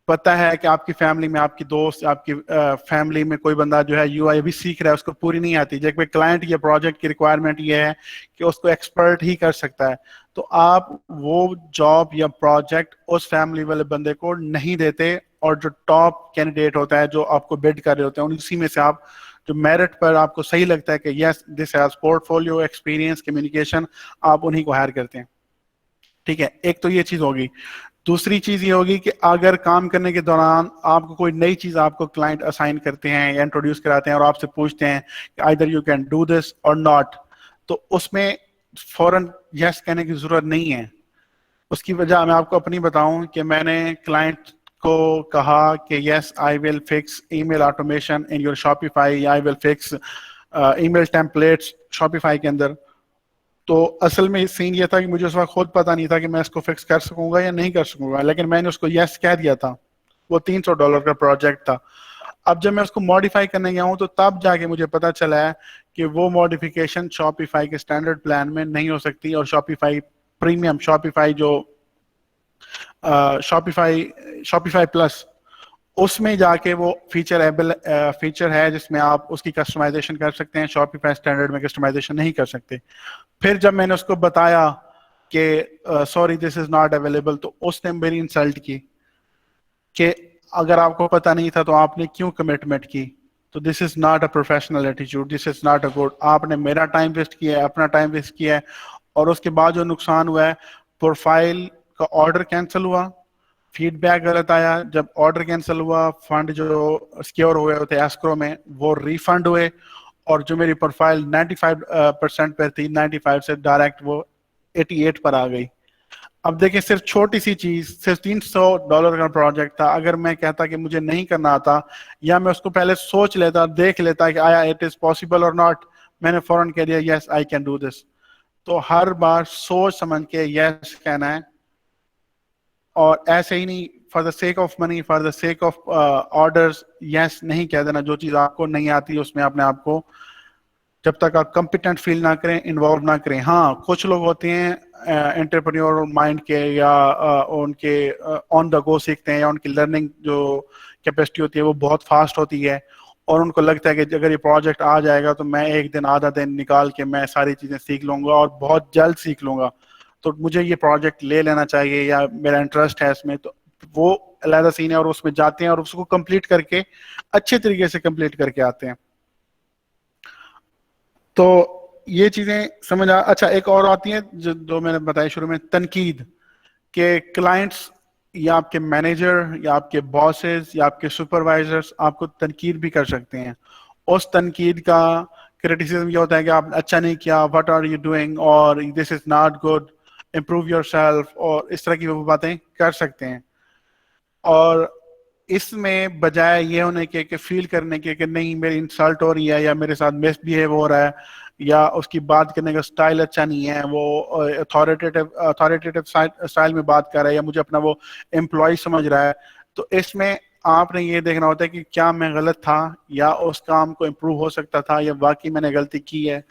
पता है कि आपकी फैमिली में, आपकी दोस्त, आपकी फैमिली में कोई बंदा जो है यूआई भी सीख रहा है, उसको पूरी नहीं आती, जब कोई क्लाइंट या प्रोजेक्ट की रिक्वायरमेंट ये है कि उसको एक्सपर्ट ही कर सकता है, तो आप वो जॉब या प्रोजेक्ट उस फैमिली वाले बंदे को नहीं देते, और जो टॉप कैंडिडेट होता है, जो आपको बिड कर रहे होते हैं, उसी में से आप जो मेरिट पर आपको सही लगता है कि yes this has portfolio, experience, communication, आप उन्हीं को हायर करते हैं। ठीक है, एक तो ये चीज होगी। दूसरी चीज ये होगी कि अगर काम करने के दौरान आपको कोई नई चीज आपको क्लाइंट असाइन करते हैं या इंट्रोड्यूस कराते हैं और आपसे पूछते हैं कि either you can do this और नॉट, तो उसमें फौरन यस कहने की जरूरत नहीं है। उसकी वजह मैं आपको अपनी बताऊं कि मैंने क्लाइंट को कहा कि yes I will fix email automation in your Shopify, I will fix email templates Shopify के अंदर। तो असल में सीन ये था कि मुझे उस वक्त खुद पता नहीं था कि मैं इसको फिक्स कर सकूंगा या नहीं कर सकूंगा, लेकिन मैंने उसको यस कह दिया था। वो $300 का प्रोजेक्ट था। अब जब मैं उसको मॉडिफाई करने गया हूं तो तब जाके मुझे पता चला है कि वो मॉडिफिकेशन शॉपिफाई के स्टैंडर्ड प्लान में नहीं हो सकती, और शॉपिफाई प्रीमियम, शॉपिफाई जो शॉपिफाई शॉपिफाई प्लस, उसमें जाके वो फीचर है जिसमें आप उसकी कस्टमाइजेशन कर सकते हैं। शॉपिफाई स्टैंडर्ड में कस्टमाइजेशन नहीं कर सकते। फिर जब मैंने उसको बताया कि sorry this is not available, तो उसने मेरी इंसल्ट की कि अगर आपको पता नहीं था तो आपने क्यों कमिटमेंट की। तो this is not a professional attitude, this is not a good. आपने मेरा टाइम वेस्ट किया है, अपना टाइम वेस्ट किया है, और उसके बाद जो नुकसान हुआ है, प्रोफाइल का ऑर्डर कैंसिल हुआ, फीडबैक गलत आया, जब ऑर्डर कैंसिल हुआ, फंड जो सिक्योर हुए होते एस्क्रो में वो रिफंड हुए, और जो मेरी प्रोफाइल 95% पर थी, 95 से डायरेक्ट वो 88 पर आ गई। अब देखिए, सिर्फ छोटी सी चीज, सिर्फ $300 का प्रोजेक्ट था। अगर मैं कहता कि मुझे नहीं करना आता, या मैं उसको पहले सोच लेता, देख लेता कि आया इट इज पॉसिबल और नॉट, मैंने फौरन कह दिया yes I can do this. तो हर बार सोच समझ के यस कहना है, और ऐसे ही नहीं for the sake of money, for the sake of orders yes नहीं कह देना। जो चीज आपको नहीं आती उसमें अपने आप को, जब तक आप कंपिटेंट फील ना करें, इन्वॉल्व ना करें। हाँ, कुछ लोग होते हैं एंटरप्रेन्योर माइंड के, या उनके ऑन द गो सीखते हैं, या उनकी लर्निंग जो कैपेसिटी होती है वो बहुत फास्ट होती है, और उनको लगता है कि अगर ये प्रोजेक्ट आ जाएगा तो मैं एक दिन आधा दिन निकाल के मैं सारी चीजें सीख लूंगा और बहुत जल्द सीख लूंगा, तो मुझे ये प्रोजेक्ट ले लेना चाहिए या मेरा इंटरेस्ट है इसमें। तो वो अलहदा सीन है और उसमें जाते हैं और उसको कंप्लीट करके अच्छे तरीके से कंप्लीट करके आते हैं। तो ये चीजें समझ आ। अच्छा, एक और आती है जो मैंने बताया शुरू में, तनकीद, के क्लाइंट्स या आपके मैनेजर या आपके बॉसेस या आपके सुपरवाइजर्स आपको तनकीद भी कर सकते हैं। उस तनकीद का क्रिटिसिज्म ये होता है कि आप अच्छा नहीं किया, व्हाट आर यू डूइंग, और this is not good, improve your self, और इस तरह की वो बातें कर सकते हैं। और इसमें बजाय ये होने के कि फील करने के कि नहीं मेरी इंसल्ट हो रही है या मेरे साथ मिसबिहेव हो रहा है या उसकी बात करने का स्टाइल अच्छा नहीं है, वो अथॉरिटेटिव अथॉरिटेटिव स्टाइल में बात कर रहा है या मुझे अपना वो एम्प्लॉय समझ रहा है, तो इसमें आपने ये देखना होता है कि क्या मैं गलत था या उस काम को इम्प्रूव हो सकता था या वाकई मैंने गलती की है।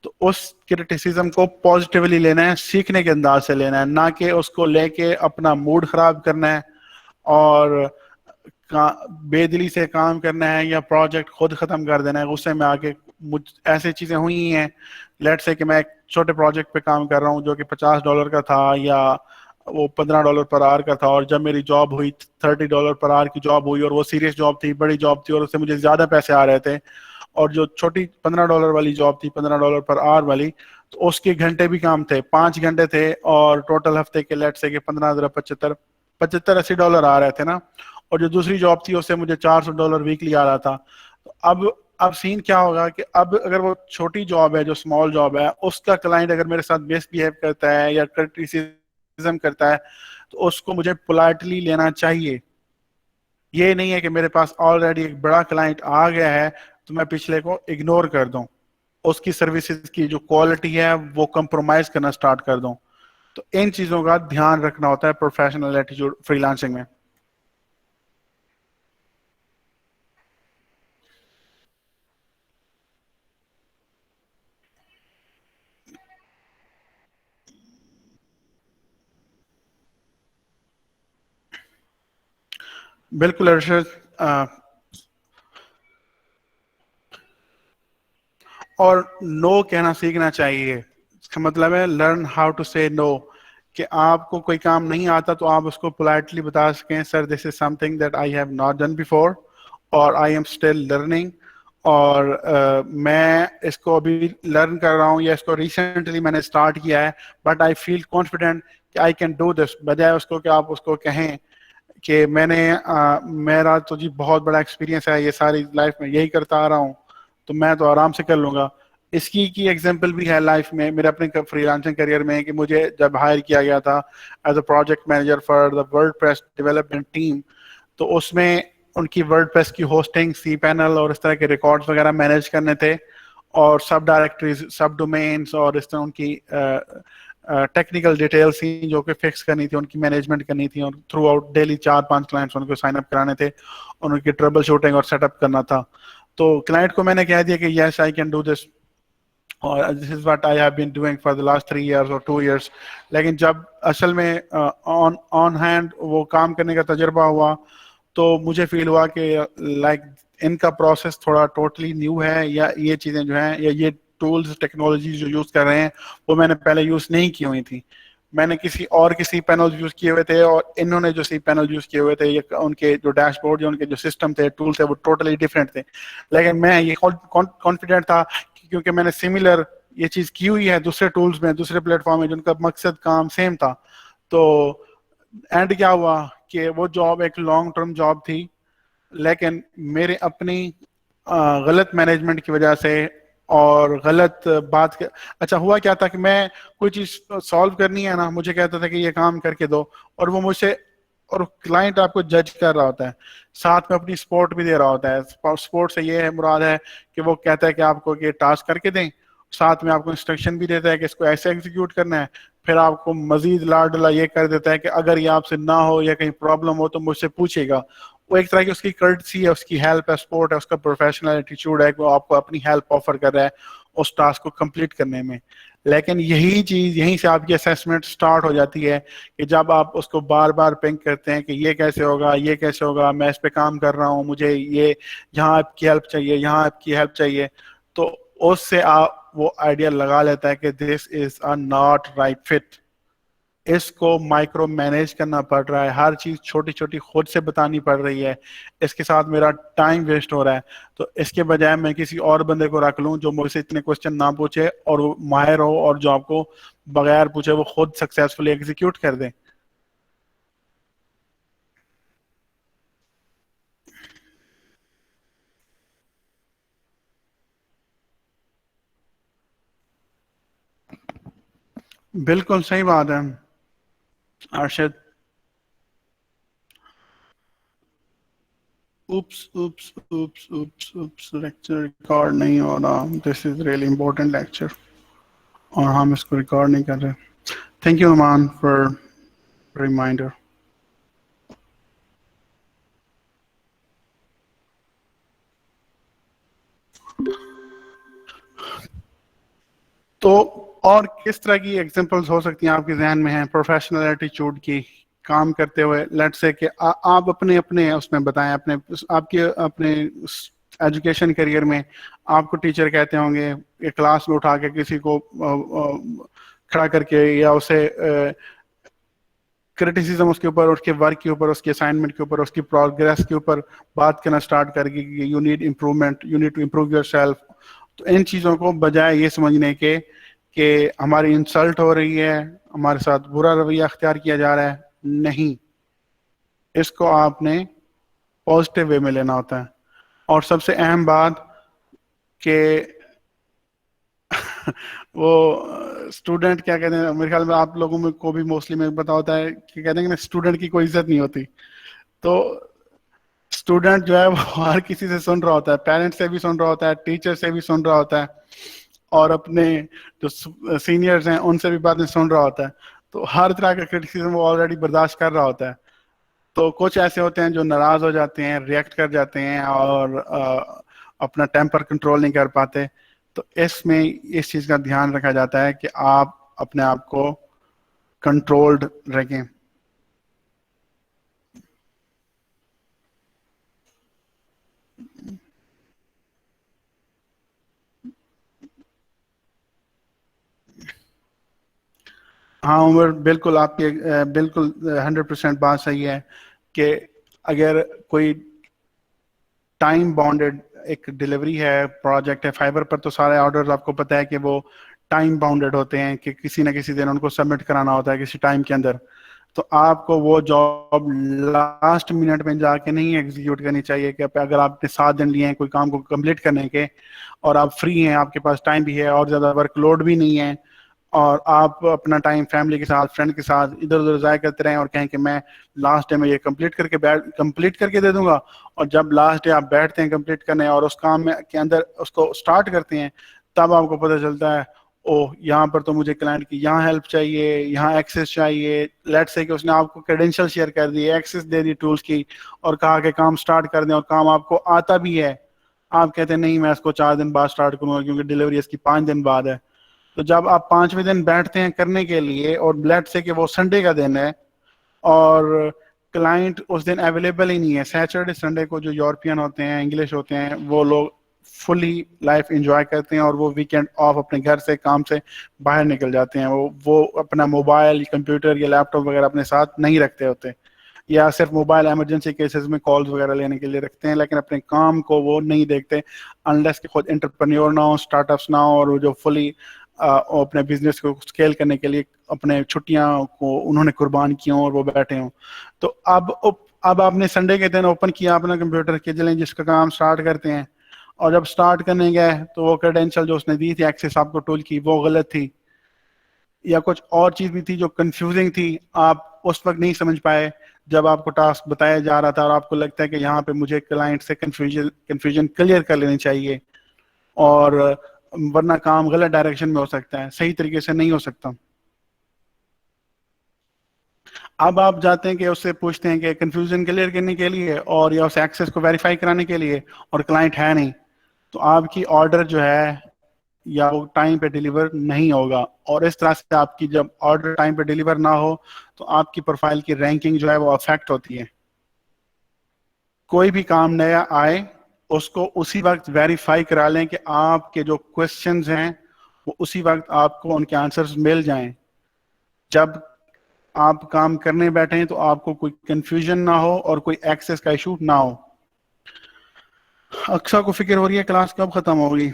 तो उस क्रिटिसिज्म को पॉजिटिवली लेना है, सीखने के अंदाज से लेना है, ना कि उसको लेके अपना मूड खराब करना है और बेदिली से काम करना है या प्रोजेक्ट खुद खत्म कर देना है गुस्से में आके। मुझ ऐसी चीजें हुई हैं, लेट से कि मैं एक छोटे प्रोजेक्ट पे काम कर रहा हूँ जो कि $50 का था या वो $15 पर आवर का था, और जब मेरी जॉब हुई $30 पर आवर की जॉब हुई और वो सीरियस जॉब थी, बड़ी जॉब थी और उससे मुझे ज्यादा पैसे आ रहे थे, और जो छोटी $15 वाली जॉब थी, $15 पर आवर वाली, तो उसके घंटे भी काम थे, 5 घंटे थे, और टोटल हफ्ते के लेट से कि 15 75 75 $80 आ रहे थे ना। और जो दूसरी जॉब थी उससे मुझे $400 वीकली आ रहा था। तो अब सीन क्या होगा कि अब अगर वो छोटी जॉब है, जो स्मॉल जॉब है, उसका क्लाइंट अगर मेरे साथ मिसबिहेव करता है या क्रिटिसिज्म करता है, तो उसको मुझे पोलाइटली लेना चाहिए। ये नहीं है कि मेरे पास ऑलरेडी एक बड़ा क्लाइंट आ गया है तो मैं पिछले को इग्नोर कर दूं, उसकी सर्विसेज की जो क्वालिटी है वो कंप्रोमाइज करना स्टार्ट कर दूं। तो इन चीजों का ध्यान रखना होता है प्रोफेशनल एटीट्यूड फ्रीलांसिंग में। बिल्कुल अर्शद। और नो कहना सीखना चाहिए। इसका मतलब है लर्न हाउ टू से नो, कि आपको कोई काम नहीं आता तो आप उसको पोलाइटली बता सकें, sir this is something that I have not done before और आई एम स्टिल लर्निंग, और मैं इसको अभी लर्न कर रहा हूँ या इसको रिसेंटली मैंने स्टार्ट किया है, बट आई फील कॉन्फिडेंट कि आई कैन डू दिस, बजाय उसको कि आप उसको कहें कि मेरा तो जी बहुत बड़ा एक्सपीरियंस है, ये सारी लाइफ में यही करता आ रहा हूँ, तो मैं तो आराम से कर लूंगा। इसकी की एग्जांपल भी है लाइफ में, मेरे अपने फ्रीलांसिंग करियर में, कि मुझे जब हायर किया गया था as a project manager for the WordPress development team, तो उसमें उनकी वर्डप्रेस की होस्टिंग, सी पैनल और इस तरह के रिकॉर्ड्स वगैरह मैनेज करने थे, और सब डायरेक्टरीज, सब डोमेन्स, और इस तरह उनकी टेक्निकल डिटेल्स थी जो कि फिक्स करनी थी, उनकी मैनेजमेंट करनी थी, और थ्रू आउट डेली 4-5 क्लाइंट्स उनको साइन अप कराने थे और उनकी ट्रबल शूटिंग और सेटअप करना था। तो क्लाइंट को मैंने कह दिया कि yes I can do this, और this is what I have been doing for the last 3 years और 2 इयर्स। लेकिन जब असल में ऑन ऑन हैंड वो काम करने का तजर्बा हुआ, तो मुझे फील हुआ कि लाइक इनका प्रोसेस थोड़ा टोटली न्यू है, या ये चीज़ें जो हैं या ये टूल्स टेक्नोलॉजी जो यूज़ कर रहे हैं वो मैंने पहले यूज़ नहीं की हुई थी। मैंने किसी और के सी पैनल यूज़ किए हुए थे, और इन्होंने जो सी पैनल यूज़ किए हुए थे, ये उनके जो डैशबोर्ड या उनके जो सिस्टम थे, टूल्स थे, वो टोटली डिफरेंट थे। लेकिन मैं ये कॉन्फिडेंट था क्योंकि मैंने सिमिलर ये चीज़ की हुई है दूसरे टूल्स में, दूसरे प्लेटफॉर्म में, जिनका मकसद काम सेम था। तो एंड क्या हुआ कि वो जॉब एक लॉन्ग टर्म जॉब थी, लेकिन मेरे अपनी गलत मैनेजमेंट की वजह से और गलत बात के, अच्छा हुआ क्या था कि मैं कोई चीज सॉल्व करनी है ना, मुझे कहता था कि ये काम करके दो, और वो मुझसे, और क्लाइंट आपको जज कर रहा होता है, साथ में अपनी सपोर्ट भी दे रहा होता है। सपोर्ट से ये है मुराद है कि वो कहता है कि आपको ये टास्क करके दें, साथ में आपको इंस्ट्रक्शन भी देता है कि इसको ऐसे एग्जीक्यूट करना है, फिर आपको मजीद लाडला ये कर देता है कि अगर ये आपसे ना हो या कहीं प्रॉब्लम हो तो मुझसे पूछेगा। वो एक तरह की उसकी कर्टसी है, उसकी हेल्प है, सपोर्ट है, उसका प्रोफेशनल एटीट्यूड है कि वो आपको अपनी हेल्प ऑफर कर रहा है उस टास्क को कंप्लीट करने में। लेकिन यही चीज, यहीं से आपकी असेसमेंट स्टार्ट हो जाती है कि जब आप उसको बार बार पिंक करते हैं कि ये कैसे होगा, ये कैसे होगा, मैं इस पे काम कर रहा हूँ, मुझे ये यहाँ आपकी हेल्प चाहिए, यहाँ आपकी हेल्प चाहिए, तो उससे आप वो आइडिया लगा लेता है कि this is a not right fit. इसको माइक्रो मैनेज करना पड़ रहा है, हर चीज छोटी छोटी खुद से बतानी पड़ रही है, इसके साथ मेरा टाइम वेस्ट हो रहा है। तो इसके बजाय मैं किसी और बंदे को रख लूं जो मुझसे इतने क्वेश्चन ना पूछे और वो माहिर हो और जो आपको बगैर पूछे वो खुद सक्सेसफुली एग्जीक्यूट कर दे। बिल्कुल सही बात है Arshad. Oops oops oops oops oops, lecture record नहीं हो रहा, this is really important lecture और हम इसको रिकॉर्ड नहीं कर रहे। Thank you Numan for reminder. तो और किस तरह की एग्जांपल्स हो सकती हैं आपके जहन में है प्रोफेशनल एटीट्यूड की काम करते हुए? लेट्स से कि आप अपने अपने उसमें बताएं, अपने आपके अपने एजुकेशन करियर में आपको टीचर कहते होंगे कि क्लास में उठा के किसी को खड़ा करके या उसे क्रिटिसिज्म उसके ऊपर, उसके वर्क के ऊपर, उसके असाइनमेंट के ऊपर, उसकी प्रोग्रेस के ऊपर बात करना स्टार्ट करके कि you need improvement, you need to improve yourself. तो इन चीज़ों को बजाय ये समझने के कि हमारी इंसल्ट हो रही है, हमारे साथ बुरा रवैया अख्तियार किया जा रहा है, नहीं, इसको आपने पॉजिटिव वे में लेना होता है। और सबसे अहम बात कि वो स्टूडेंट क्या कहते हैं, मेरे ख्याल में आप लोगों में को भी मोस्टली में पता होता है कि कहते हैं कि स्टूडेंट की कोई इज्जत नहीं होती। तो स्टूडेंट जो है वो हर किसी से सुन रहा होता है, पेरेंट्स से भी सुन रहा होता है, टीचर से भी सुन रहा होता है, और अपने जो सीनियर्स हैं उनसे भी बातें सुन रहा होता है। तो हर तरह का क्रिटिसिज्म वो ऑलरेडी बर्दाश्त कर रहा होता है। तो कुछ ऐसे होते हैं जो नाराज हो जाते हैं, रिएक्ट कर जाते हैं और अपना टेम्पर कंट्रोल नहीं कर पाते। तो इसमें इस चीज का ध्यान रखा जाता है कि आप अपने आप को कंट्रोल्ड रखें। हाँ उमर, बिल्कुल आपकी बिल्कुल 100% बात सही है कि अगर कोई टाइम बाउंडेड एक डिलीवरी है, प्रोजेक्ट है फाइबर पर, तो सारे ऑर्डर्स आपको पता है कि वो टाइम बाउंडेड होते हैं कि किसी ना किसी दिन उनको सबमिट कराना होता है किसी टाइम के अंदर। तो आपको वो जॉब लास्ट मिनट में जाके नहीं एग्जीक्यूट करनी चाहिए कि अगर आपने 7 दिन लिए हैं कोई काम को कंप्लीट करने के और आप फ्री हैं, आपके पास टाइम भी है और ज़्यादा वर्कलोड भी नहीं है, और आप अपना टाइम फैमिली के साथ, फ्रेंड के साथ इधर उधर ज़ाया करते रहें और कहें कि मैं लास्ट डे में ये कंप्लीट करके दे दूंगा, और जब लास्ट डे आप बैठते हैं कंप्लीट करने और उस काम में के अंदर उसको स्टार्ट करते हैं, तब आपको पता चलता है ओह यहाँ पर तो मुझे क्लाइंट की यहाँ हेल्प चाहिए, यहाँ एक्सेस चाहिए। लेट्स से कि उसने आपको क्रेडेंशियल शेयर कर दिए, एक्सेस दे दी टूल्स की और कहा कि काम स्टार्ट कर दें, और काम आपको आता भी है, आप कहते हैं नहीं मैं इसको 4 दिन बाद स्टार्ट करूंगा क्योंकि डिलीवरी इसकी 5 दिन बाद है। तो जब आप 5वें दिन बैठते हैं करने के लिए और लेट्स से कि वो संडे का दिन है और क्लाइंट उस दिन अवेलेबल ही नहीं है, सैटरडे संडे को जो यूरोपियन होते हैं, इंग्लिश होते हैं, वो लोग फुली लाइफ एंजॉय करते हैं और वो वीकेंड ऑफ अपने घर से, काम से बाहर निकल जाते हैं। वो अपना मोबाइल, कंप्यूटर या लैपटॉप वगैरह अपने साथ नहीं रखते होते, या सिर्फ मोबाइल इमरजेंसी केसेस में कॉल्स वगैरह लेने के लिए रखते हैं, लेकिन अपने काम को वो नहीं देखते अनलेस कि खुद एंटरप्रेन्योर ना हो, स्टार्टअप्स ना हो, और वो जो फुली अपने बिजनेस को स्केल करने के लिए अपने छुट्टियां को उन्होंने कुर्बान की हों और वो बैठे हों। तो अब आपने संडे के दिन ओपन किया अपना कंप्यूटर के जलें जिसका काम स्टार्ट करते हैं, और जब स्टार्ट करने गए तो वो क्रेडेंशियल जो उसने दी थी एक्सेस आपको टूल की वो गलत थी, या कुछ और चीज भी थी जो कंफ्यूजिंग थी, आप उस वक्त नहीं समझ पाए जब आपको टास्क बताया जा रहा था, और आपको लगता है कि यहाँ पे मुझे क्लाइंट से कंफ्यूजन कंफ्यूजन क्लियर कर लेनी चाहिए, और वरना काम गलत डायरेक्शन में हो सकता है, सही तरीके से नहीं हो सकता। अब आप जाते हैं कि उससे पूछते हैं कि कंफ्यूजन क्लियर करने के लिए और या उस एक्सेस को वेरीफाई कराने के लिए, और क्लाइंट है नहीं, तो आपकी ऑर्डर जो है या वो टाइम पे डिलीवर नहीं होगा। और इस तरह से आपकी जब ऑर्डर टाइम पे डिलीवर ना हो तो आपकी प्रोफाइल की रैंकिंग जो है वो अफेक्ट होती है। कोई भी काम नया आए उसको उसी वक्त वेरीफाई करा लें कि आपके जो क्वेश्चंस हैं वो उसी वक्त आपको उनके आंसर्स मिल जाएं। जब आप काम करने बैठे हैं तो आपको कोई कंफ्यूजन ना हो और कोई एक्सेस का इशू ना हो। अक्सा को फिक्र हो रही है क्लास कब खत्म होगी?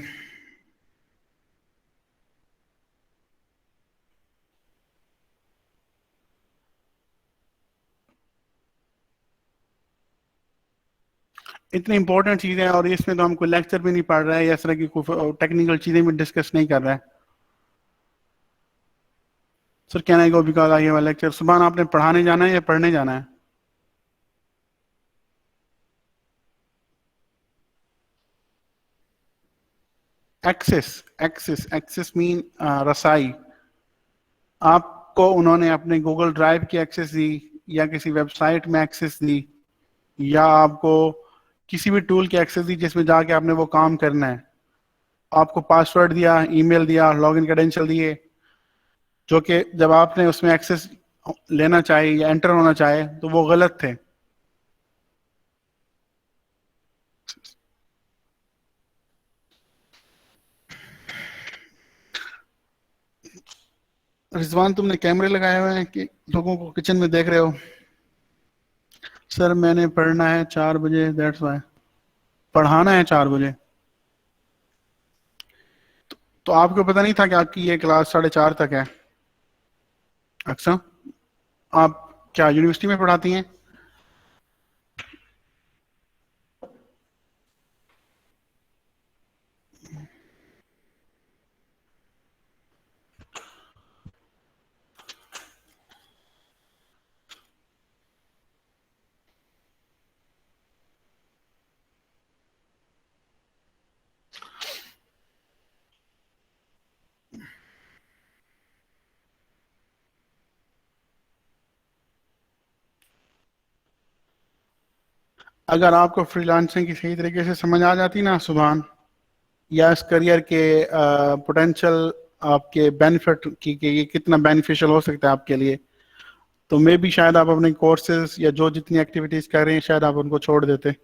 इतनी इंपॉर्टेंट चीजें हैं और इसमें तो हम कोई लेक्चर भी नहीं पढ़ रहे हैं या इस तरह की कोई टेक्निकल चीजें भी डिस्कस नहीं कर रहे हैं। Sir can I go because I have a lecture. सुबह आपने पढ़ाने जाना है या पढ़ने जाना है? एक्सेस, एक्सेस मीन रसाई। आपको उन्होंने अपने गूगल ड्राइव की एक्सेस दी या किसी वेबसाइट में एक्सेस दी या आपको किसी भी टूल की एक्सेस दी जिसमें जाके आपने वो काम करना है। आपको पासवर्ड दिया, ईमेल दिया, लॉगिन क्रेडेंशियल दिए, जो कि जब आपने उसमें एक्सेस लेना चाहे या एंटर होना चाहे तो वो गलत थे। रिजवान तुमने कैमरे लगाए हुए हैं कि लोगों को किचन में देख रहे हो? सर मैंने पढ़ना है 4 बजे, दैट्स वाई। पढ़ाना है 4 बजे। तो आपको पता नहीं था कि आपकी ये क्लास 4:30 तक है? अच्छा, आप क्या यूनिवर्सिटी में पढ़ाती हैं? अगर आपको फ्रीलांसिंग की सही तरीके से समझ आ जाती ना सुभान, या इस करियर के पोटेंशियल, आपके बेनिफिट की कि ये कितना बेनिफिशियल हो सकता है आपके लिए, तो मे भी शायद आप अपने कोर्सेज या जो जितनी एक्टिविटीज कर रहे हैं शायद आप उनको छोड़ देते।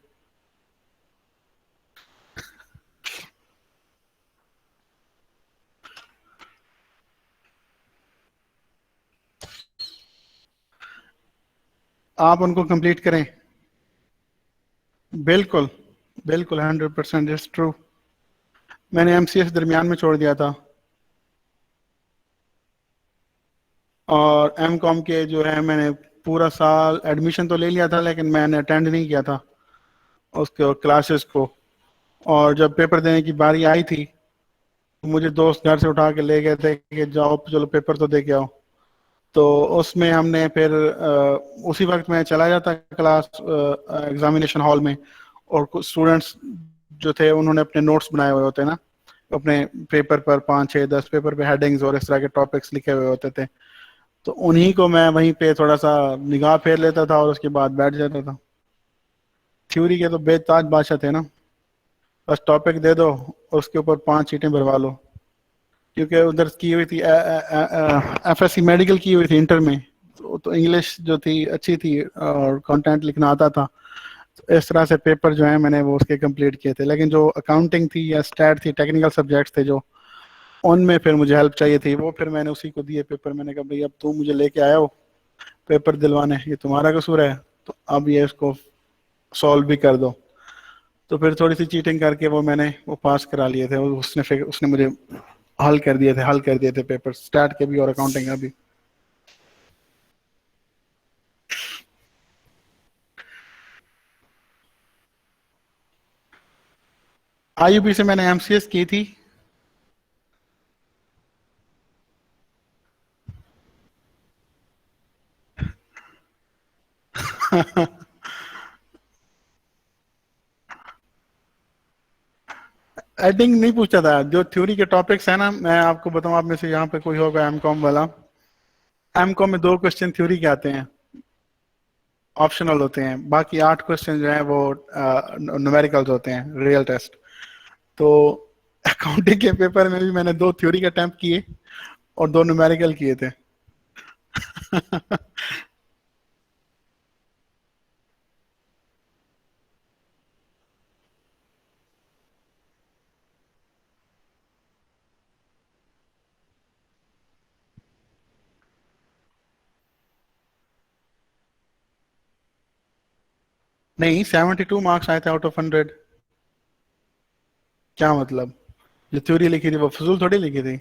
आप उनको कंप्लीट करें। बिल्कुल, बिल्कुल 100% इज ट्रू। मैंने एमसीएस दरमियान में छोड़ दिया था और एम कॉम के जो है मैंने पूरा साल एडमिशन तो ले लिया था लेकिन मैंने अटेंड नहीं किया था उसके क्लासेस को। और जब पेपर देने की बारी आई थी तो मुझे दोस्त घर से उठा के ले गए थे कि जाओ चलो पेपर तो दे के आओ। तो उसमें हमने फिर उसी वक्त मैं चला जाता क्लास एग्जामिनेशन हॉल में, और कुछ स्टूडेंट्स जो थे उन्होंने अपने नोट्स बनाए हुए होते ना अपने पेपर पर, 5 6 10 पेपर पे हेडिंग्स और इस तरह के टॉपिक्स लिखे हुए होते थे। तो उन्हीं को मैं वहीं पे थोड़ा सा निगाह फेर लेता था और उसके बाद बैठ जाता था। थ्योरी के तो बेताज बादशाह थे ना, बस टॉपिक दे दो उसके ऊपर 5 सीटें भरवा लो। क्योंकि उधर की हुई थी एफएससी मेडिकल की हुई थी इंटर में, तो इंग्लिश जो थी अच्छी थी और कंटेंट लिखना आता था। तो इस तरह से पेपर जो है मैंने वो उसके कंप्लीट किए थे। लेकिन जो अकाउंटिंग थी या स्टैट थी, टेक्निकल सब्जेक्ट्स थे जो, उनमें फिर मुझे हेल्प चाहिए थी, वो फिर मैंने उसी को दिए पेपर। मैंने कहा भाई अब तुम मुझे लेके आया हो पेपर दिलवाने, ये तुम्हारा कसूर है, तो अब ये इसको सॉल्व भी कर दो। तो फिर थोड़ी सी चीटिंग करके वो मैंने वो पास करा लिए थे। उसने फिर उसने मुझे हल कर दिए थे पेपर स्टैट के भी और अकाउंटिंग का भी। आईयूबी से मैंने एमसीएस की थी। एडिंग नहीं पूछा था, जो थ्योरी के टॉपिक्स है ना, मैं आपको बताऊं, आप में से यहाँ पे कोई होगा एमकॉम वाला, एमकॉम में 2 क्वेश्चन थ्योरी के आते हैं। ऑप्शनल होते हैं, बाकी 8 क्वेश्चन जो हैं वो न्यूमेरिकल्स होते हैं, रियल टेस्ट। तो अकाउंटिंग के पेपर में भी मैंने 2 थ्योरी के अटेम्प्ट किए और 2 न्यूमेरिकल किए थे। नहीं, 72 मार्क्स आए थे आउट ऑफ 100। क्या मतलब? जो थ्योरी लिखी थी वो फजूल थोड़ी लिखी थी।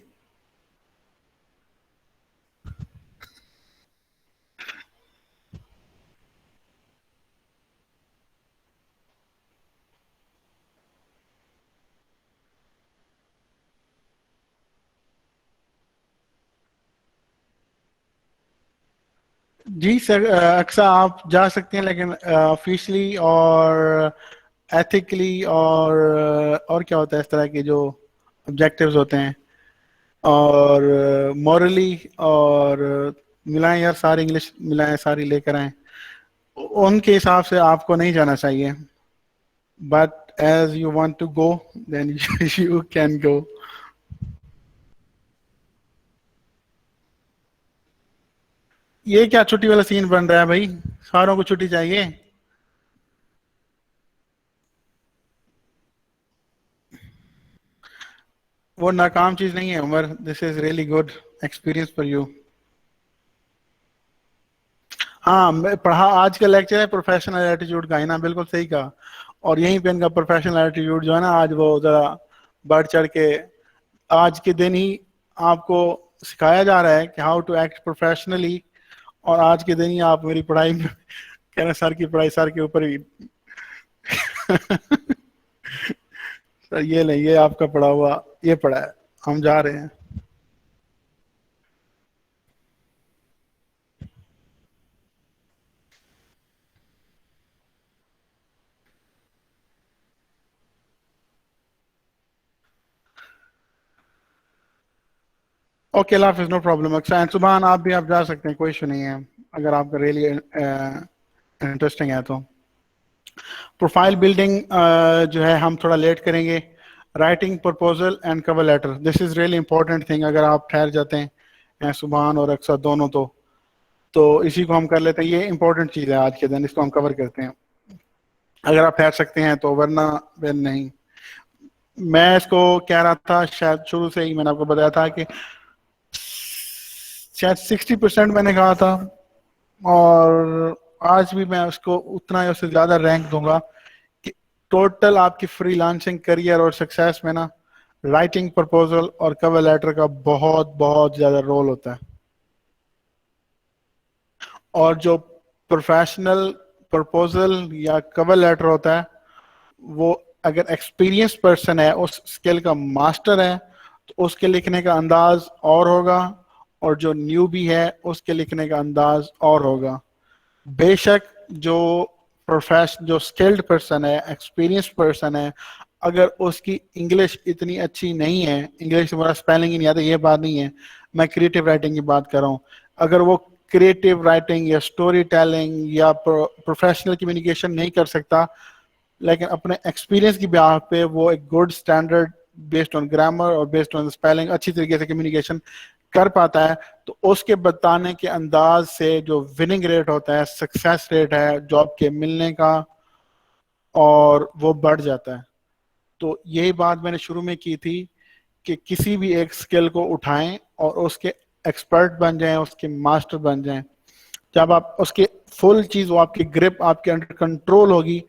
जी सर, अक्सर आप जा सकते हैं, लेकिन ऑफिशियली और एथिकली और क्या होता है इस तरह के जो ऑब्जेक्टिव्स होते हैं, और मॉरली, और मिलाएं यार, सारी इंग्लिश मिलाएं, सारी लेकर आए, उनके हिसाब से आपको नहीं जाना चाहिए। But as you want to go, then you can go. ये क्या छुट्टी वाला सीन बन रहा है भाई? सारों को छुट्टी चाहिए? वो नाकाम चीज नहीं है Umar, this is really good experience for you. हाँ, मैं पढ़ा आज का लेक्चर है प्रोफेशनल एटीट्यूड का, है ना? बिल्कुल सही कहा। और यहीं पे इनका प्रोफेशनल एटीट्यूड जो है ना, आज वो जरा बढ़ चढ़ के आज के दिन ही आपको सिखाया जा रहा है कि हाउ टू एक्ट प्रोफेशनली। और आज के दिन ही आप मेरी पढ़ाई में कह रहे हैं सर की पढ़ाई सर के ऊपर ही। सर ये नहीं, ये आपका पढ़ा हुआ, ये पढ़ा है, हम जा रहे हैं। Okay, laugh is no problem. अच्छा सुबह आप जा सकते हैं, कोई इशू नहीं है, अगर आपका रियली इंटरेस्टिंग है तो। प्रोफाइल बिल्डिंग जो है हम थोड़ा लेट करेंगे। Writing proposal and cover letter, this is really important thing. अगर आप ठहर जाते हैं सुबहान और अक्सर दोनों, तो इसी को हम कर लेते हैं। ये इंपॉर्टेंट चीज़ है आज के दिन, इसको हम कवर करते हैं अगर आप ठहर सकते हैं तो, वरना फिर नहीं। मैं इसको कह रहा था शायद शुरू से ही, मैंने आपको बताया था कि शायद 60% मैंने कहा था, और आज भी मैं उसको उतना या उससे ज्यादा रैंक दूंगा कि टोटल आपकी फ्रीलांसिंग करियर और सक्सेस में ना, राइटिंग प्रपोजल और कवर लेटर का बहुत बहुत ज्यादा रोल होता है। और जो प्रोफेशनल प्रपोजल या कवर लेटर होता है, वो अगर एक्सपीरियंस पर्सन है, उस स्किल का मास्टर है, तो उसके लिखने का अंदाज और होगा, और जो न्यूबी है उसके लिखने का अंदाज और होगा। बेशक जो जो स्किल्ड पर्सन है, एक्सपीरियंस पर्सन है, अगर उसकी इंग्लिश इतनी अच्छी नहीं है, इंग्लिश में स्पेलिंग ही नहीं आता, ये बात नहीं है, मैं क्रिएटिव राइटिंग की बात कर रहा हूँ। अगर वो क्रिएटिव राइटिंग या स्टोरी टेलिंग या प्रोफेशनल कम्युनिकेशन नहीं कर सकता, लेकिन अपने एक्सपीरियंस की बिहाफ पे वो एक good standard based on grammar और बेस्ड ऑन स्पेलिंग अच्छी तरीके से कम्युनिकेशन कर पाता है, तो उसके बताने के अंदाज से जो विनिंग रेट होता है, सक्सेस रेट है जॉब के मिलने का, और वो बढ़ जाता है। तो यही बात मैंने शुरू में की थी कि किसी भी एक स्किल को उठाएं और उसके एक्सपर्ट बन जाएं, उसके मास्टर बन जाएं। जब आप उसके फुल चीज, वो आपकी ग्रिप आपके अंडर कंट्रोल होगी,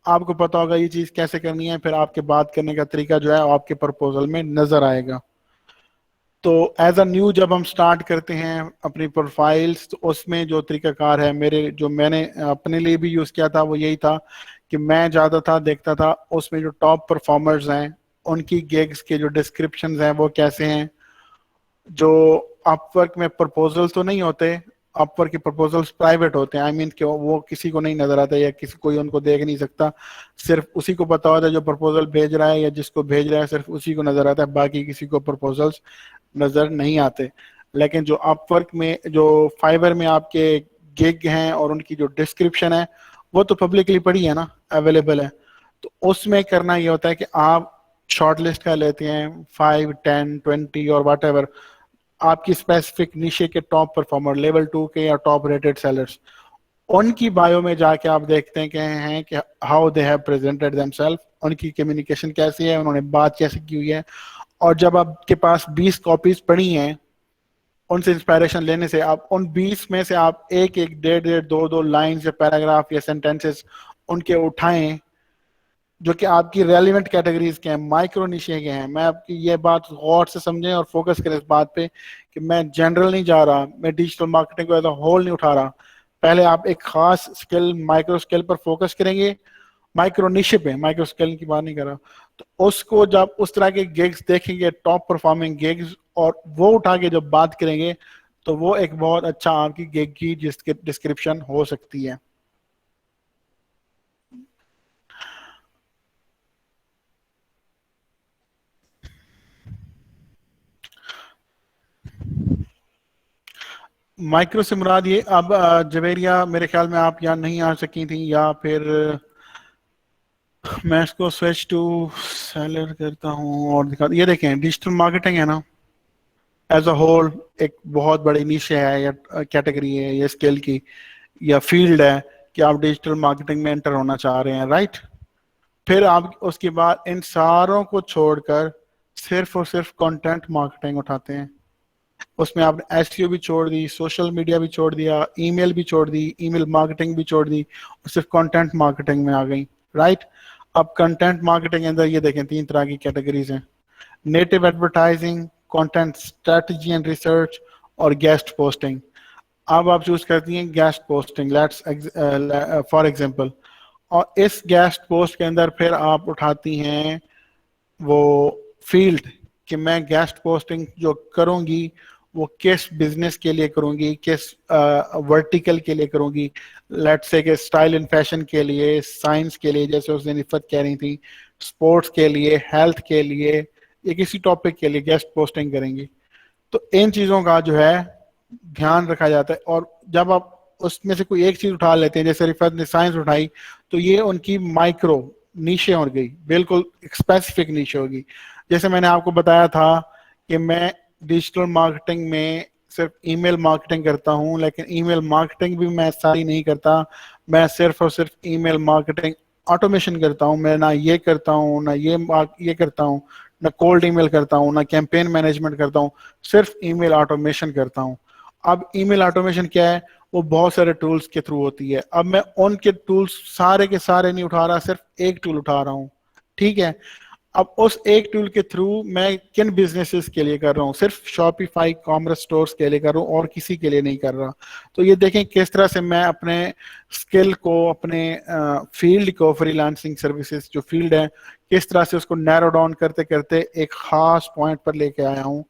आपको पता होगा ये चीज कैसे करनी है, फिर आपके बात करने का तरीका जो है वो आपके प्रपोजल में नजर आएगा। तो एज अ न्यू जब हम स्टार्ट करते हैं अपनी प्रोफाइल्स, तो उसमें जो तरीकाकार है मेरे, जो मैंने अपने लिए भी यूज किया था, वो यही था कि मैं जाता था, देखता था उसमें जो टॉप परफॉर्मर्स हैं उनकी गिग्स के जो डिस्क्रिप्शंस हैं वो कैसे हैं। जो अपवर्क में प्रपोजल तो नहीं होते, अपवर्क के प्रपोजल्स प्राइवेट होते हैं, आई मीन कि वो किसी को नहीं नजर आता, या किसी कोई उनको देख नहीं सकता, सिर्फ उसी को पता होता है जो प्रपोजल भेज रहा है, या जिसको भेज रहा है सिर्फ उसी को नजर आता है, बाकी किसी को प्रपोजल्स नजर नहीं आते। लेकिन जो अपवर्क में, जो फाइवर में आपके गिग हैं और उनकी जो डिस्क्रिप्शन है वो तो पब्लिकली पड़ी है ना, अवेलेबल है। तो उसमें करना ये होता है कि आप शॉर्ट लिस्ट कर लेते हैं 5, 10, 20 और वट एवर, आपकी स्पेसिफिक निशे के टॉप परफॉर्मर, लेवल 2 के या टॉप रेटेड सेलर्स, उनकी बायो में जाके आप देखते हैं कि how they have presented themselves, उनकी कम्युनिकेशन कैसी है, उन्होंने बात कैसे की हुई है। और जब आपके पास 20 कॉपीज पड़ी हैं, उनसे इंस्पायरेशन लेने से आप उन 20 में से आप एक एक, डेढ़ डेढ़, दो दो लाइन या पैराग्राफ या सेंटेंसेस उनके उठाएं जो कि आपकी रेलिवेंट कैटेगरीज के हैं, माइक्रो निशे के हैं। मैं आपकी ये बात गौर से समझें और फोकस करें इस बात पे कि मैं जनरल नहीं जा रहा, मैं डिजिटल मार्केटिंग को एज अ होल नहीं उठा रहा। पहले आप एक खास स्किल, माइक्रो स्किल पर फोकस करेंगे, माइक्रो निशे पे, माइक्रो स्किल की बात नहीं कर रहा। तो उसको जब उस तरह के गिग्स देखेंगे, टॉप परफॉर्मिंग गिग्स, और वो उठा के जब बात करेंगे, तो वो एक बहुत अच्छा आपकी गिग की जिसकी डिस्क्रिप्शन हो सकती है। माइक्रो से मुराद ये, अब जवेरिया मेरे ख्याल में आप यहाँ नहीं आ सकी थी, या फिर मैं इसको स्विच टू सेलर करता हूँ और दिखा, ये देखें डिजिटल मार्केटिंग है ना, एज अ होल एक बहुत बड़ी निश है या कैटेगरी है या स्किल की या फील्ड है कि आप डिजिटल मार्केटिंग में एंटर होना चाह रहे हैं, राइट। फिर आप उसके बाद इन सारों को छोड़कर सिर्फ और सिर्फ कंटेंट मार्केटिंग उठाते हैं। उसमें आपने एसईओ भी छोड़ दी, सोशल मीडिया भी छोड़ दिया, ईमेल भी छोड़ दी, ईमेल मार्केटिंग भी छोड़ दी, और सिर्फ कंटेंट मार्केटिंग में आ गई, राइट। अब कंटेंट मार्केटिंग के अंदर ये देखें 3 तरह की कैटेगरीज हैं: native advertising, content strategy and research, और गेस्ट पोस्टिंग। अब आप चूज करती हैं guest posting, let's for example, और इस गेस्ट पोस्ट के अंदर फिर आप उठाती हैं वो फील्ड कि मैं गेस्ट पोस्टिंग जो करूंगी वो किस बिजनेस के लिए करूंगी, किस वर्टिकल के लिए करूंगी। लेट्स से कि स्टाइल एंड फैशन के लिए, साइंस के लिए जैसे उस दिन इफ़त कह रही थी, स्पोर्ट्स के लिए, हेल्थ के लिए, या किसी टॉपिक के लिए गेस्ट पोस्टिंग करेंगी। तो इन चीज़ों का जो है ध्यान रखा जाता है। और जब आप उसमें से कोई एक चीज उठा लेते हैं, जैसे रिफत ने साइंस उठाई, तो ये उनकी माइक्रो नीशे हो गई, बिल्कुल स्पेसिफिक नीशे होगी। जैसे मैंने आपको बताया था कि मैं डिजिटल मार्केटिंग में सिर्फ ईमेल मार्केटिंग करता हूं, लेकिन ईमेल मार्केटिंग भी मैं सारी नहीं करता, मैं सिर्फ और सिर्फ ईमेल मार्केटिंग ऑटोमेशन करता हूं। मैं ना ये करता हूं, ना ये करता हूं, ना कोल्ड ईमेल करता हूं, ना कैंपेन मैनेजमेंट करता हूं, सिर्फ ईमेल ऑटोमेशन करता हूं। अब ईमेल ऑटोमेशन क्या है, वो बहुत सारे टूल्स के थ्रू होती है। अब मैं उनके टूल्स सारे के सारे नहीं उठा रहा, सिर्फ एक टूल उठा रहा हूँ, ठीक है। अब उस एक टूल के थ्रू मैं किन बिजनेसेस के लिए कर रहा हूँ, सिर्फ शॉपिफाई कॉमर्स स्टोर्स के लिए कर रहा हूँ और किसी के लिए नहीं कर रहा। तो ये देखें किस तरह से मैं अपने स्किल को, अपने फील्ड को, फ्रीलांसिंग सर्विसेज जो फील्ड है, किस तरह से उसको नैरो डाउन करते करते एक खास पॉइंट पर लेके आया हूँ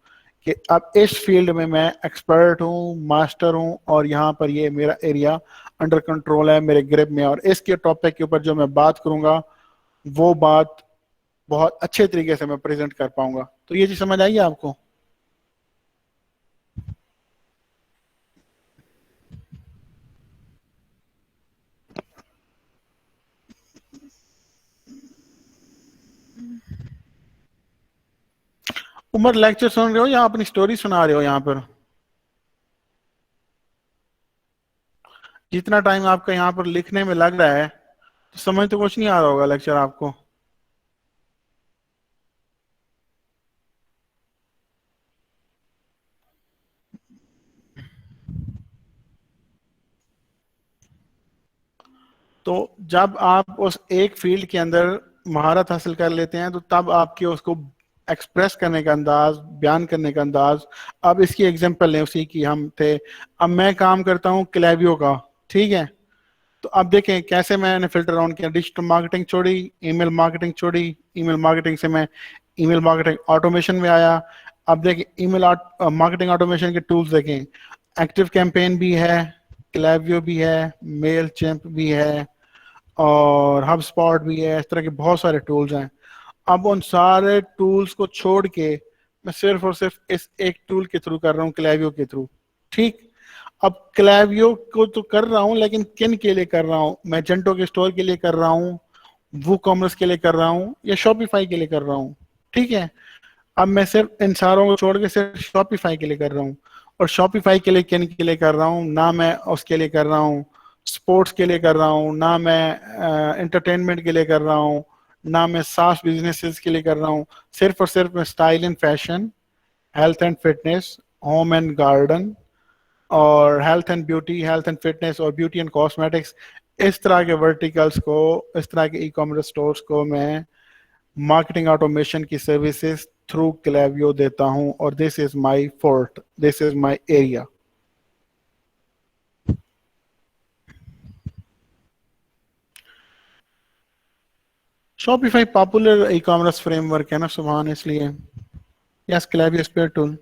कि अब इस फील्ड में मैं एक्सपर्ट हूँ, मास्टर हूँ, और यहाँ पर ये मेरा एरिया अंडर कंट्रोल है, मेरे ग्रिप में, और इसके टॉपिक के ऊपर जो मैं बात करूंगा वो बात बहुत अच्छे तरीके से मैं प्रेजेंट कर पाऊंगा। तो ये चीज समझ आई आपको? उमर लेक्चर सुन रहे हो या अपनी स्टोरी सुना रहे हो? यहाँ पर जितना टाइम आपका यहाँ पर लिखने में लग रहा है, तो समझ तो कुछ नहीं आ रहा होगा लेक्चर आपको। तो जब आप उस एक फील्ड के अंदर महारत हासिल कर लेते हैं, तो तब आपके उसको एक्सप्रेस करने का अंदाज, बयान करने का अंदाज। अब इसकी एग्जांपल लें, उसी की हम थे। अब मैं काम करता हूँ क्लेवियो का, ठीक है। तो अब देखें कैसे मैंने फिल्टर ऑन किया, डिजिटल मार्केटिंग छोड़ी, ईमेल मार्केटिंग छोड़ी, ईमेल मार्केटिंग से मैं ईमेल मार्केटिंग ऑटोमेशन में आया। अब देखें ईमेल मार्केटिंग ऑटोमेशन के टूल्स देखें, एक्टिव कैंपेन भी है, क्लेवियो भी है, मेल चैम्प भी है, और हब स्पॉट भी है। इस तरह के बहुत सारे टूल्स हैं। अब उन सारे टूल्स को छोड़ के मैं सिर्फ और सिर्फ इस एक टूल के थ्रू कर रहा हूँ, क्लेवियो के थ्रू, ठीक। अब क्लैवियो को तो कर रहा हूँ, लेकिन किन के लिए कर रहा हूँ? मैजेंटो के स्टोर के लिए कर रहा हूँ, वो कॉमर्स के लिए कर रहा हूँ, या शॉपिफाई के लिए कर रहा हूँ? ठीक है, अब मैं सिर्फ इन सारों को छोड़ के सिर्फ शॉपिफाई के लिए कर रहा हूँ। और शॉपिफाई के लिए किन के लिए कर रहा हूँ? ना मैं उसके लिए कर रहा हूँ स्पोर्ट्स के लिए कर रहा हूँ, ना मैं एंटरटेनमेंट के लिए कर रहा हूँ, ना मैं सास बिजनेसेस के लिए कर रहा हूँ। सिर्फ और सिर्फ मैं style and fashion, health and fitness, home and garden, और health and beauty, health and fitness और ब्यूटी एंड कॉस्मेटिक्स, इस तरह के वर्टिकल्स को, इस तरह के ई कॉमर्स स्टोर्स को मैं मार्केटिंग ऑटोमेशन की सर्विसेज थ्रू क्लेवियो देता हूं। और this is my fort, this is my area. Shopify popular e commerce framework है ना सुभान, इसलिए यस क्लेवियो स्पेयर टूल।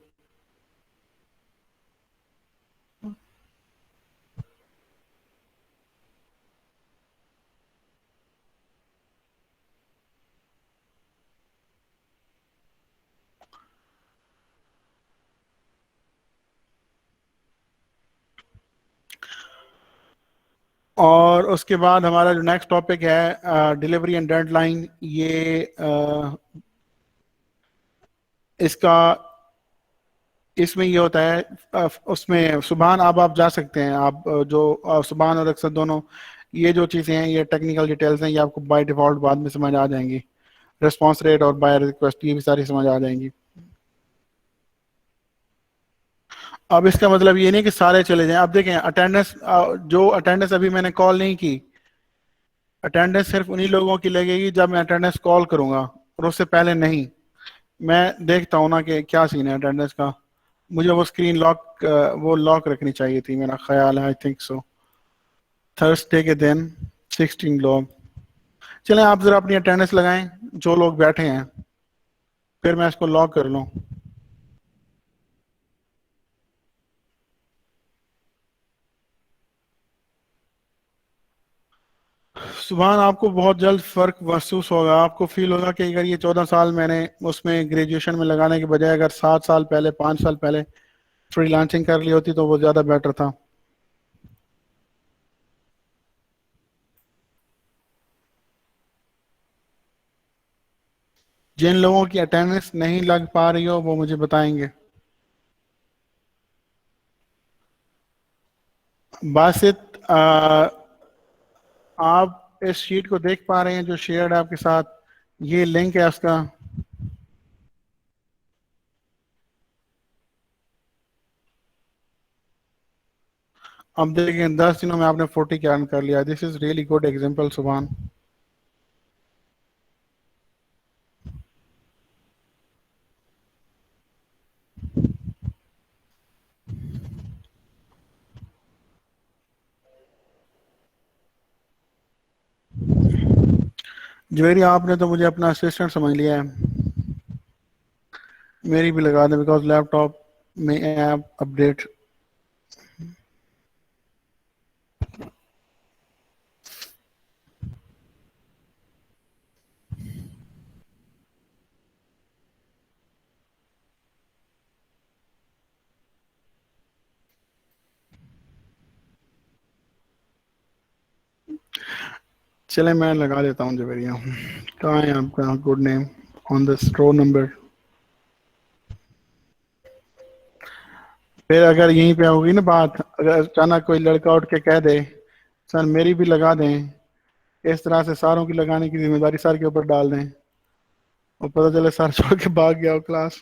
और उसके बाद हमारा जो नेक्स्ट टॉपिक है डिलीवरी एंड डेडलाइन, ये इसका इसमें ये होता है, उसमें सुभान आप जा सकते हैं, आप सुभान और अक्सर दोनों, ये जो चीज़ें हैं, ये टेक्निकल डिटेल्स हैं, ये आपको बाय डिफॉल्ट बाद में समझ आ जाएंगी। रिस्पॉन्स रेट और बाय रिक्वेस्ट, ये भी सारी समझ आ जाएंगी। अब इसका मतलब ये नहीं कि सारे चले जाएं। अब देखें अटेंडेंस, जो अटेंडेंस अभी मैंने कॉल नहीं की, अटेंडेंस सिर्फ उन्हीं लोगों की लगेगी जब मैं अटेंडेंस कॉल करूंगा, और उससे पहले नहीं। मैं देखता हूँ ना कि क्या सीन है अटेंडेंस का। मुझे वो स्क्रीन लॉक, वो लॉक रखनी चाहिए थी, मेरा ख्याल है, आई थिंक सो। थर्सडे के दिन 16 लोग। चलें आप जरा अपनी अटेंडेंस लगाएं, जो लोग बैठे हैं, फिर मैं इसको लॉक कर लूँ। सुभान आपको बहुत जल्द फर्क महसूस होगा, आपको फील होगा कि अगर ये 14 साल मैंने उसमें ग्रेजुएशन में लगाने के बजाय अगर 7 साल पहले, 5 साल पहले फ्रीलांसिंग कर ली होती तो वो ज़्यादा बेटर था। जिन लोगों की अटेंडेंस नहीं लग पा रही हो वो मुझे बताएंगे। बासित, आप इस शीट को देख पा रहे हैं जो शेयर्ड है आपके साथ? ये लिंक है उसका। अब देखें 10 दिनों में आपने 40 क्या अर्न कर लिया। This is really good example सुभान। जवेरी आपने तो मुझे अपना असिस्टेंट समझ लिया है। मेरी भी लगा दें, बिकॉज लैपटॉप में ऐप अपडेट। चले मैं लगा देता हूँ जवेरिया। कहाँ है आपका good name on the row number? फिर अगर यहीं पे होगी ना बात, अगर अचानक कोई लड़का उठ के कह दे सर मेरी भी लगा दें, इस तरह से सारों की लगाने की जिम्मेदारी सर के ऊपर डाल दें, और पता चले सर छोड़ के भाग गया हो क्लास।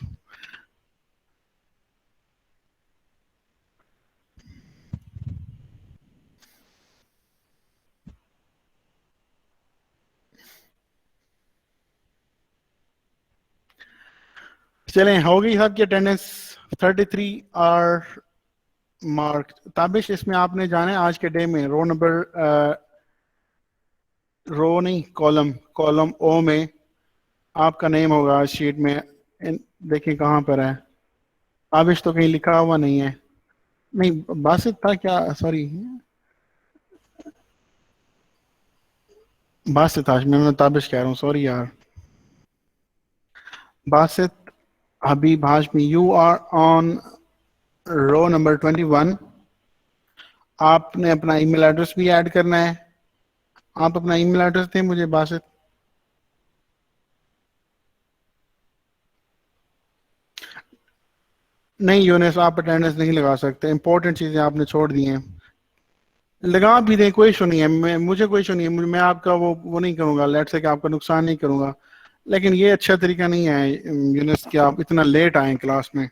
चलें, हो गई सबकी अटेंडेंस। 33 are mark. ताबिश इसमें आपने जाना है आज के डे में रो नंबर, रो नहीं, कॉलम, कॉलम ओ में आपका नेम होगा शीट में। देखिए कहाँ पर है। ताबिश तो कहीं लिखा हुआ नहीं है। नहीं बासित था क्या, सॉरी, बासित था, मैं ताबिश कह रहा हूँ, सॉरी यार। Basit Habib Hashmi, you are on row number 21। आपने अपना ईमेल एड्रेस भी ऐड करना है। आप अपना ईमेल एड्रेस दें मुझे बासित। नहीं यूनिस, आप अटेंडेंस नहीं लगा सकते, इंपॉर्टेंट चीजें आपने छोड़ दी हैं। लगा भी दें, कोई इशू नहीं है, मुझे कोई इशू नहीं है, मैं आपका वो नहीं करूंगा, लेट से कि आपका नुकसान नहीं करूंगा। लेकिन ये अच्छा तरीका नहीं है यूनिस कि आप इतना लेट आए क्लास में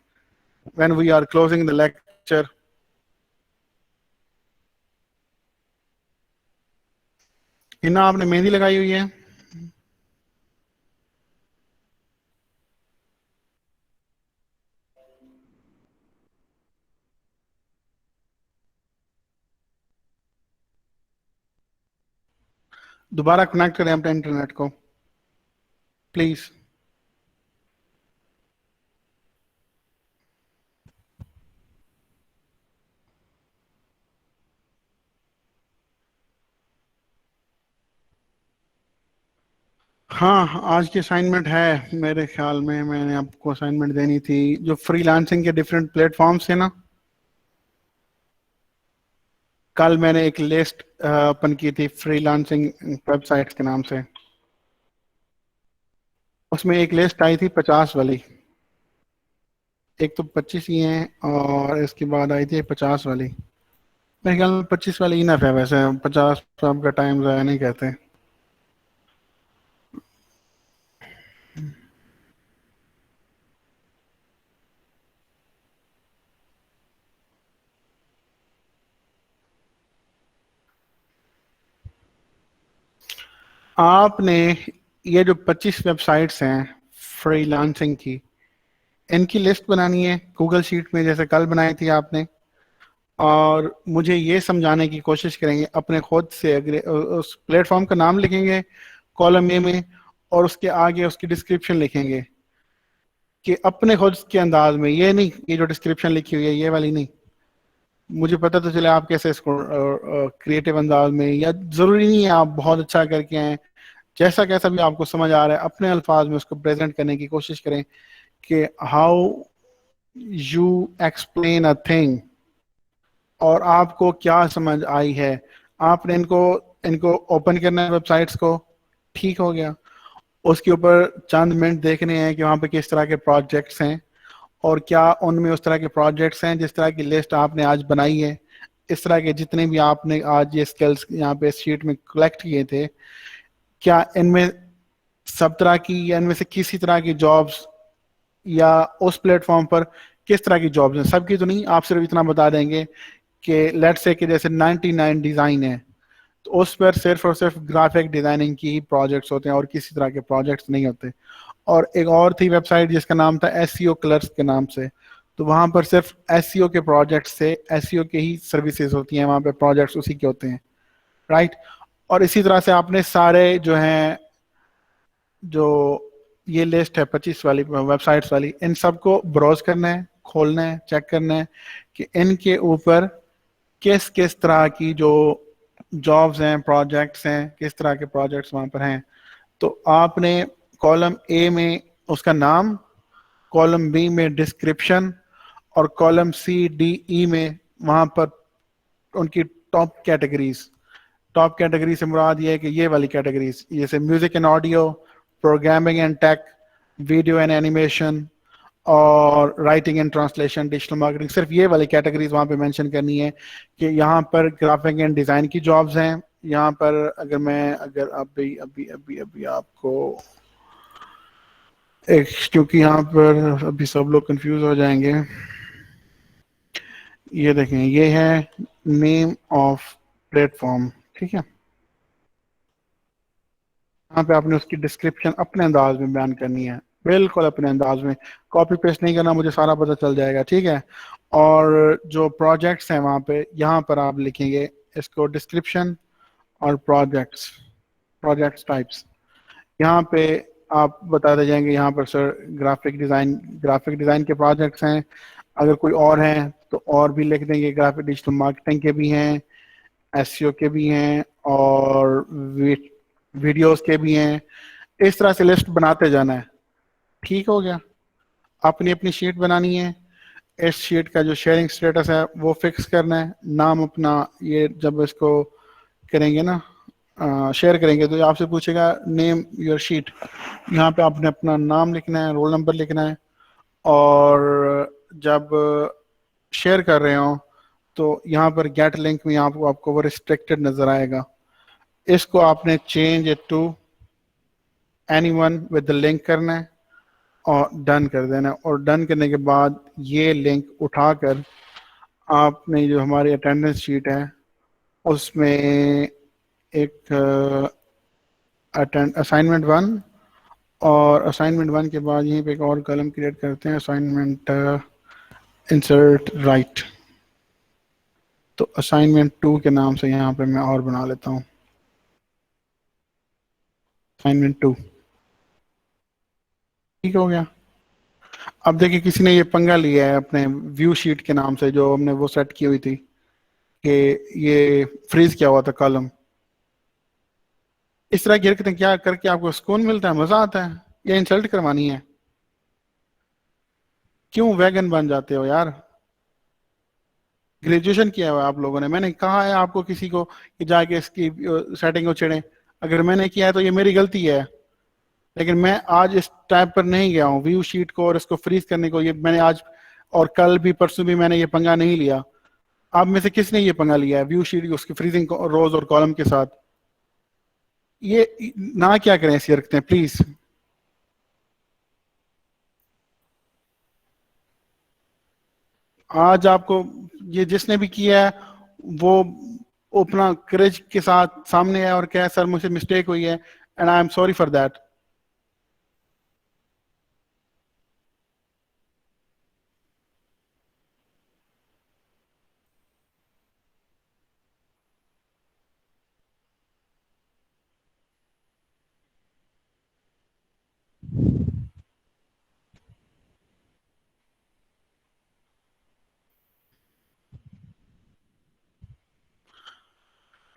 when we are closing the lecture. Ina आपने मेहंदी लगाई हुई है। दोबारा कनेक्ट करें अपने इंटरनेट को प्लीज। हाँ, आज की असाइनमेंट है मेरे ख्याल में, मैंने आपको असाइनमेंट देनी थी जो फ्रीलांसिंग के डिफरेंट प्लेटफॉर्म्स है ना। कल मैंने एक लिस्ट ओपन की थी फ्रीलांसिंग वेबसाइट्स के नाम से। उसमें एक लिस्ट आई थी 50 वाली। एक तो 25 ही हैं और इसके बाद आई थी 50 वाली। मेरे ख्याल में 25 वाली इनफ है, वैसे 50 तो आपका टाइम ज़ाया नहीं कहते। आपने ये जो 25 वेबसाइट्स हैं फ्रीलांसिंग की, इनकी लिस्ट बनानी है गूगल शीट में जैसे कल बनाई थी आपने। और मुझे ये समझाने की कोशिश करेंगे अपने खुद से, अगर उस प्लेटफॉर्म का नाम लिखेंगे कॉलम ए में और उसके आगे उसकी डिस्क्रिप्शन लिखेंगे कि अपने खुद के अंदाज में, ये नहीं ये जो डिस्क्रिप्शन लिखी हुई है ये वाली नहीं। मुझे पता तो चले आप कैसे इसको क्रिएटिव अंदाज में, या जरूरी नहीं है आप बहुत अच्छा करके आए, जैसा कैसा भी आपको समझ आ रहा है अपने अल्फाज में उसको प्रेजेंट करने की कोशिश करें कि how you explain a thing और आपको क्या समझ आई है। आपने इनको इनको ओपन करना है वेबसाइट्स को, ठीक हो गया। उसके ऊपर चंद मिनट देखने हैं कि वहाँ पे किस तरह के प्रोजेक्ट्स हैं और क्या उनमें उस तरह के प्रोजेक्ट्स हैं जिस तरह की लिस्ट आपने आज बनाई है। इस तरह के जितने भी आपने आज ये स्किल्स यहाँ पे शीट में कलेक्ट किए थे, क्या इनमें सब तरह की या इनमें से किसी तरह की जॉब्स, या उस प्लेटफॉर्म पर किस तरह की जॉब्स हैं, सबकी तो नहीं, आप सिर्फ इतना बता देंगे कि लेट्स से कि जैसे 99 डिज़ाइन है तो उस पर सिर्फ और सिर्फ ग्राफिक डिज़ाइनिंग की ही प्रोजेक्ट्स होते हैं और किसी तरह के प्रोजेक्ट्स नहीं होते। और एक और थी वेबसाइट जिसका नाम था एसईओ कलर्स के नाम से, तो वहाँ पर सिर्फ एसईओ के प्रोजेक्ट्स से एसईओ के ही सर्विसेज होती हैं, वहाँ पे प्रोजेक्ट्स उसी के होते हैं, राइट। और इसी तरह से आपने सारे जो हैं, जो ये लिस्ट है 25 वाली वेबसाइट्स वाली, इन सबको ब्राउज करना है, खोलना है, चेक करना है कि इनके ऊपर किस किस तरह की जो जॉब्स हैं, प्रोजेक्ट्स हैं, किस तरह के प्रोजेक्ट्स वहाँ पर हैं। तो आपने कॉलम ए में उसका नाम, कॉलम बी में डिस्क्रिप्शन और कॉलम सी डी ई में वहाँ पर उनकी टॉप कैटेगरीज। टॉप कैटेगरी से मुराद ये है कि ये वाली कैटेगरीज जैसे music and audio, programming and tech, video and animation और writing and translation, digital marketing, सिर्फ ये वाली कैटेगरीज वहाँ पे मेंशन करनी है कि यहाँ पर ग्राफिक एंड डिज़ाइन की जॉब्स हैं। यहाँ पर अगर अभी अभी अभी अभी आपको एक, क्योंकि यहाँ पर अभी सब लोग कंफ्यूज हो जाएंगे, ये देखें ये है नेम ऑफ प्लेटफॉर्म, ठीक है। यहाँ पे आपने उसकी डिस्क्रिप्शन अपने अंदाज में बयान करनी है, बिल्कुल अपने अंदाज में, कॉपी पेस्ट नहीं करना, मुझे सारा पता चल जाएगा, ठीक है। और जो प्रोजेक्ट्स हैं वहाँ पे, यहाँ पर आप लिखेंगे इसको डिस्क्रिप्शन और प्रोजेक्ट्स, प्रोजेक्ट्स टाइप्स। यहाँ पे आप बताते जाएंगे यहाँ पर सर ग्राफिक डिज़ाइन के प्रोजेक्ट्स हैं, अगर कोई और हैं तो और भी लिख देंगे, ग्राफिक डिजिटल मार्केटिंग के भी हैं, एसईओ के भी हैं और वीडियोस के भी हैं। इस तरह से लिस्ट बनाते जाना है, ठीक हो गया। अपनी अपनी शीट बनानी है, इस शीट का जो शेयरिंग स्टेटस है वो फिक्स करना है। नाम अपना, ये जब इसको करेंगे ना, शेयर करेंगे, तो ये आपसे पूछेगा नेम योर शीट। यहाँ पे आपने अपना नाम लिखना है, रोल नंबर लिखना है। और जब शेयर कर रहे हो तो यहाँ पर गेट लिंक में आपको आपको वो रिस्ट्रिक्टेड नजर आएगा। इसको आपने change it to anyone with the link करना है और डन कर देना है। और डन करने के बाद ये लिंक उठाकर आपने जो हमारी अटेंडेंस शीट है उसमें एक असाइनमेंट वन, और असाइनमेंट वन के बाद यहीं पे एक और कॉलम क्रिएट करते हैं, असाइनमेंट इंसर्ट राइट। तो असाइनमेंट टू के नाम से यहाँ पे मैं और बना लेता हूँ, असाइनमेंट टू। ठीक हो गया। अब देखिए किसी ने ये पंगा लिया है अपने व्यू शीट के नाम से, जो हमने वो सेट की हुई थी कि ये फ्रीज किया हुआ था कॉलम। इस तरह की हरकतें क्या करके आपको सुकून मिलता है, मजा आता है, या इंसल्ट करवानी है? क्यों वैगन बन जाते हो यार? ग्रेजुएशन किया हुआ है आप लोगों ने, मैंने कहा है आपको किसी को कि जाके इसकी सेटिंग को छेड़े? अगर मैंने किया है तो ये मेरी गलती है, लेकिन मैं आज इस टाइप पर नहीं गया हूँ व्यू शीट को और इसको फ्रीज करने को। ये मैंने आज और कल भी परसों भी मैंने ये पंगा नहीं लिया। आप में से किसने ये पंगा लिया है व्यू शीट उसकी फ्रीजिंग रोज और कॉलम के साथ? ये ना क्या करें ऐसी हरकतें प्लीज। आज आपको ये जिसने भी किया है वो अपना करेज के साथ सामने है और कहे सर मुझसे मिस्टेक हुई है and I am sorry for that.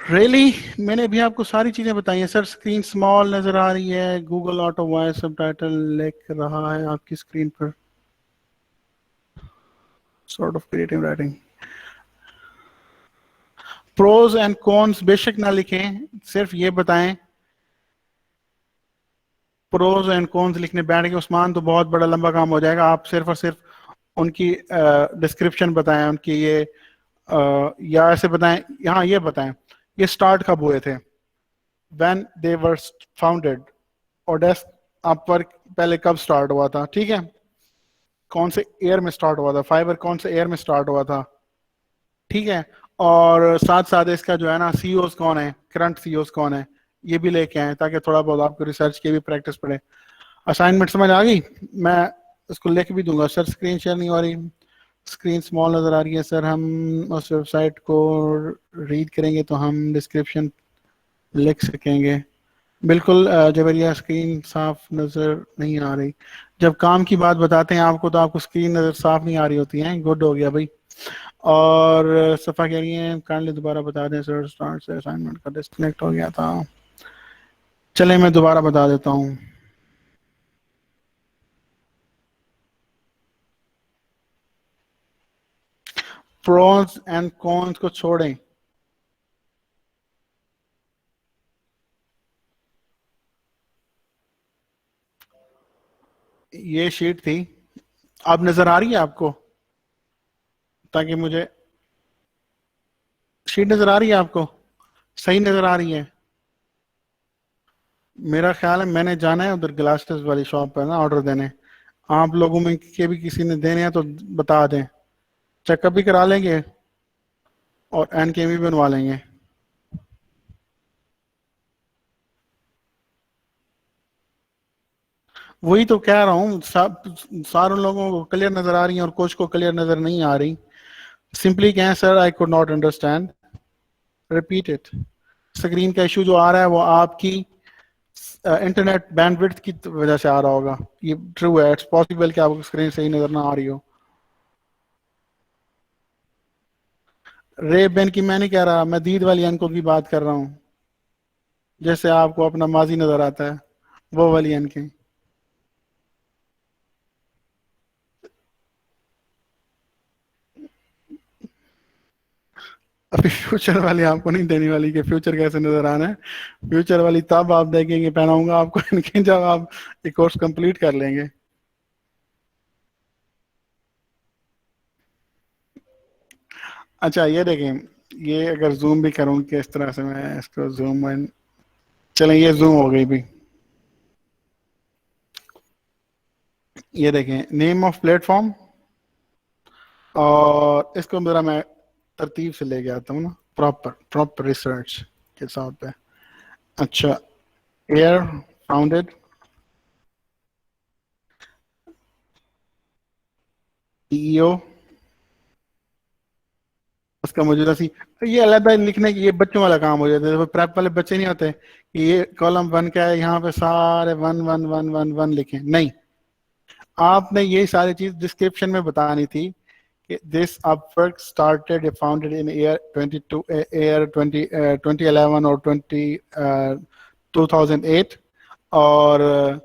Really मैंने भी आपको सारी चीजें बताई हैं सर। स्क्रीन स्मॉल नजर आ रही है, गूगल ऑटो वॉइस सबटाइटल लिख रहा है आपकी स्क्रीन पर, sort of creative writing. Pros and cons बेशक ना लिखें, सिर्फ ये बताएं। प्रोज एंड कॉन्स लिखने बैठ के उस्मान तो बहुत बड़ा लंबा काम हो जाएगा। आप सिर्फ और सिर्फ उनकी डिस्क्रिप्शन बताएं, उनकी ये या ऐसे बताएं, यहाँ ये बताएं ये स्टार्ट कब हुए थे, व्हेन दे वर फाउंडेड। और डेस्क आप वर्क पहले कब स्टार्ट हुआ था, ठीक है, कौन से ईयर में स्टार्ट हुआ था, फाइबर कौन से ईयर में स्टार्ट हुआ था, ठीक है। और साथ साथ इसका जो है ना सीईओज कौन है, करंट सीईओज कौन है, ये भी लेके आए ताकि थोड़ा बहुत आपको रिसर्च की भी प्रैक्टिस पड़े। असाइनमेंट समझ आ गई? मैं इसको लिख भी दूंगा। सर स्क्रीन शेयर नहीं हो रही, स्क्रीन स्मॉल नजर आ रही है सर। हम उस वेबसाइट को रीड करेंगे तो हम डिस्क्रिप्शन लिख सकेंगे। बिल्कुल जबरिया, स्क्रीन साफ नजर नहीं आ रही। जब काम की बात बताते हैं आपको तो आपको स्क्रीन नजर साफ नहीं आ रही होती है। गुड हो गया भाई। और सफा कह रही है काइंडली दोबारा बता दें सर, स्टार्ट से असाइनमेंट का डिस्कनेक्ट हो गया था। चले मैं दोबारा बता देता हूँ। प्रोस एंड कॉन्स को छोड़ें। ये शीट थी, अब नजर आ रही है आपको? ताकि मुझे शीट नजर आ रही है आपको, सही नजर आ रही है? मेरा ख्याल है मैंने जाना है उधर ग्लासेस वाली शॉप पर ना ऑर्डर देने। आप लोगों में के भी किसी ने देने हैं तो बता दें, चेकअप भी करा लेंगे और एन के भी बनवा लेंगे। वही तो कह रहा हूँ, सब सारे लोगों को क्लियर नजर आ रही है और कुछ को क्लियर नजर नहीं आ रही। सिंपली कहें sir I could not understand, repeat it. Screen का इशू जो आ रहा है वो आपकी इंटरनेट बैंडविड्थ की वजह से आ रहा होगा। ये ट्रू है, इट्स पॉसिबल कि आपको स्क्रीन सही नजर ना आ रही हो। रे बेन की मैं नहीं कह रहा, मैं दीद वाली अंकों की बात कर रहा हूँ, जैसे आपको अपना माजी नजर आता है, वो वाली अनकें। अभी फ्यूचर वाली आपको नहीं देने वाली कि फ्यूचर कैसे नजर आना है। फ्यूचर वाली तब आप देखेंगे, पहनाऊंगा आपको इनके, जब आप ये कोर्स कंप्लीट कर लेंगे। अच्छा ये देखें, ये अगर जूम भी करूँ किस तरह से, मैं इसको जूम इन, चलें ये जूम हो गई भी। ये देखें नेम ऑफ प्लेटफॉर्म, और इसको मेरा मैं तरतीब से लेके आता हूँ ना, प्रॉपर प्रॉपर रिसर्च के साथ पे। अच्छा, एयर फाउंडेड, सीईओ, उसका मौजूदा सी, ये अलग लिखने की, ये बच्चों वाला काम हो जाता है। वो प्रेप वाले बच्चे नहीं होते कि ये कॉलम वन क्या है, यहाँ पे सारे one one one one one लिखें, नहीं। आपने ये सारी चीज डिस्क्रिप्शन में बतानी थी कि this Upwork started founded in year 22 year 2011 और 2008, और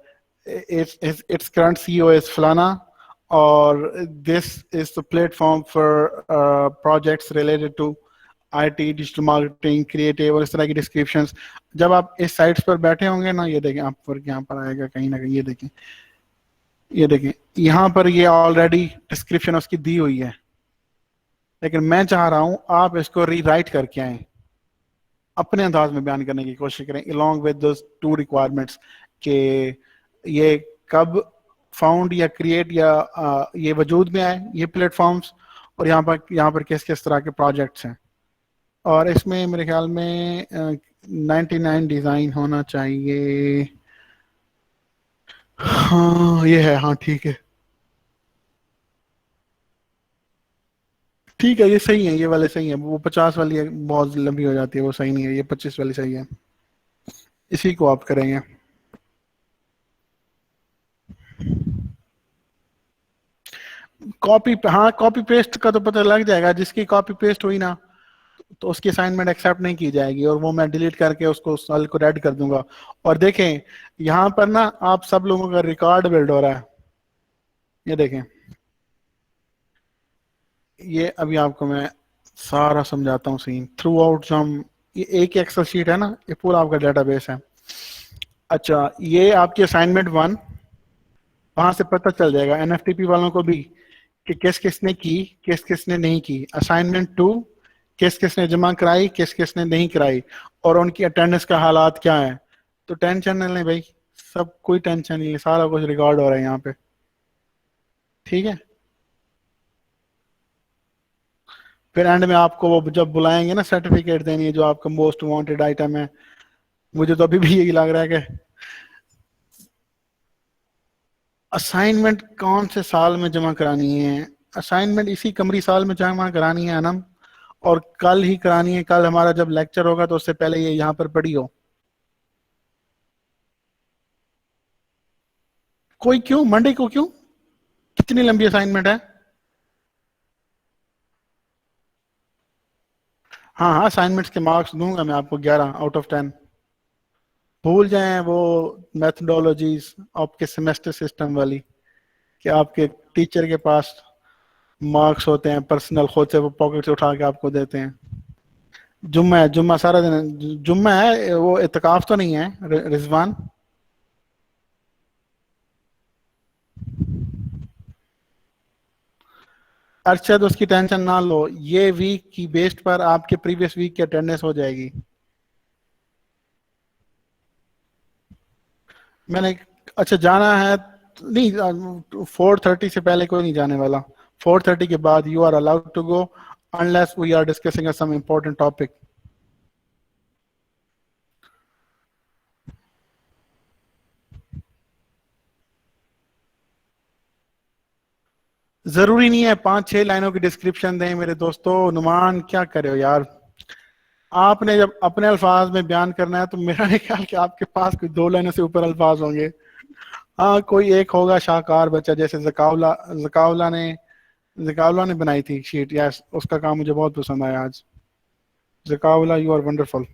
its current CEO is फलाना, और this is the platform for projects related to IT, digital marketing, creative, और इस तरह की डिस्क्रिप्शंस। जब आप इस साइट्स पर बैठे होंगे ना, ये देखें, आप वर्क यहाँ पर आएगा कहीं ना कहीं, ये देखें, ये देखें, यहाँ पर ये ऑलरेडी डिस्क्रिप्शन उसकी दी हुई है। लेकिन मैं चाह रहा हूं आप इसको रीराइट करके आए, अपने अंदाज में बयान करने की कोशिश करें, along with those two requirements, कि ये कब फाउंड या क्रिएट या ये वजूद में आए ये प्लेटफॉर्म्स, और यहाँ पर किस किस तरह के प्रोजेक्ट्स हैं। और इसमें मेरे ख्याल में 99 डिज़ाइन होना चाहिए। हाँ ये है, हाँ ठीक है, ठीक है, ये सही है, ये वाले सही है। वो 50 वाली है, बहुत लंबी हो जाती है, वो सही नहीं है। ये 25 वाली सही है, इसी को आप करेंगे। कॉपी, हाँ कॉपी पेस्ट का तो पता लग जाएगा, जिसकी कॉपी पेस्ट हुई ना तो उसकी असाइनमेंट एक्सेप्ट नहीं की जाएगी, और वो मैं डिलीट करके उसको साल को रेड कर दूंगा। और देखें, यहाँ पर ना आप सब लोगों का रिकॉर्ड बिल्ड हो रहा है। ये देखें, ये अभी आपको मैं सारा समझाता हूँ सीन थ्रू आउट। जो हम, ये एक एक्सेल शीट है ना, ये पूरा आपका डेटाबेस है। अच्छा, ये आपकी असाइनमेंट वन, वहां से पता चल जाएगा एनएफटीपी वालों को भी कि किस किसने की, किस किसने नहीं की। असाइनमेंट टू, किस किसने जमा कराई, किस किसने नहीं कराई, और उनकी अटेंडेंस का हालात क्या है। तो टेंशन नहीं लें भाई, सब कोई टेंशन नहीं है, सारा कुछ रिकॉर्ड हो रहा है यहाँ पे, ठीक है। फिर एंड में आपको वो जब बुलाएंगे ना, सर्टिफिकेट देनी है, जो आपका मोस्ट वांटेड आइटम है। मुझे तो अभी भी यही लग रहा है कि असाइनमेंट कौन से साल में जमा करानी है। असाइनमेंट इसी कमरी साल में जमा करानी है अनम, और कल ही करानी है। कल हमारा जब लेक्चर होगा तो उससे पहले ये यहाँ पर पढ़ी हो। कोई क्यों, मंडे को क्यों, कितनी लंबी असाइनमेंट है। हाँ हाँ, असाइनमेंट्स के मार्क्स दूंगा मैं आपको 11 आउट ऑफ 10। भूल जाएं वो मैथडोलॉजीज आपके सेमेस्टर सिस्टम वाली, कि आपके टीचर के पास मार्क्स होते हैं पर्सनल, खुद से वो पॉकेट से उठा के आपको देते हैं। जुम्मा है, जुम्मा सारा दिन जुम्मा है, वो इतकाफ तो नहीं है रिजवान। अच्छा तो उसकी टेंशन ना लो, ये वीक की बेस्ड पर आपके प्रीवियस वीक की अटेंडेंस हो जाएगी। मैंने, अच्छा जाना है, नहीं 4:30 से पहले कोई नहीं जाने वाला। 4:30 के बाद you are allowed to go, unless we are discussing some important topic. जरूरी नहीं है 5-6 लाइनों की डिस्क्रिप्शन दें मेरे दोस्तों। नुमान क्या करे हो यार, आपने जब अपने अल्फाज में बयान करना है तो मेरा नहीं ख्याल कि आपके पास कोई 2 लाइनों से ऊपर अल्फाज होंगे। हाँ कोई एक होगा शाहकार बच्चा, जैसे जकावला, जकावला ने जकावला ने बनाई थी शीट, यस उसका काम मुझे बहुत पसंद आया आज। जकावला, यू आर वंडरफुल।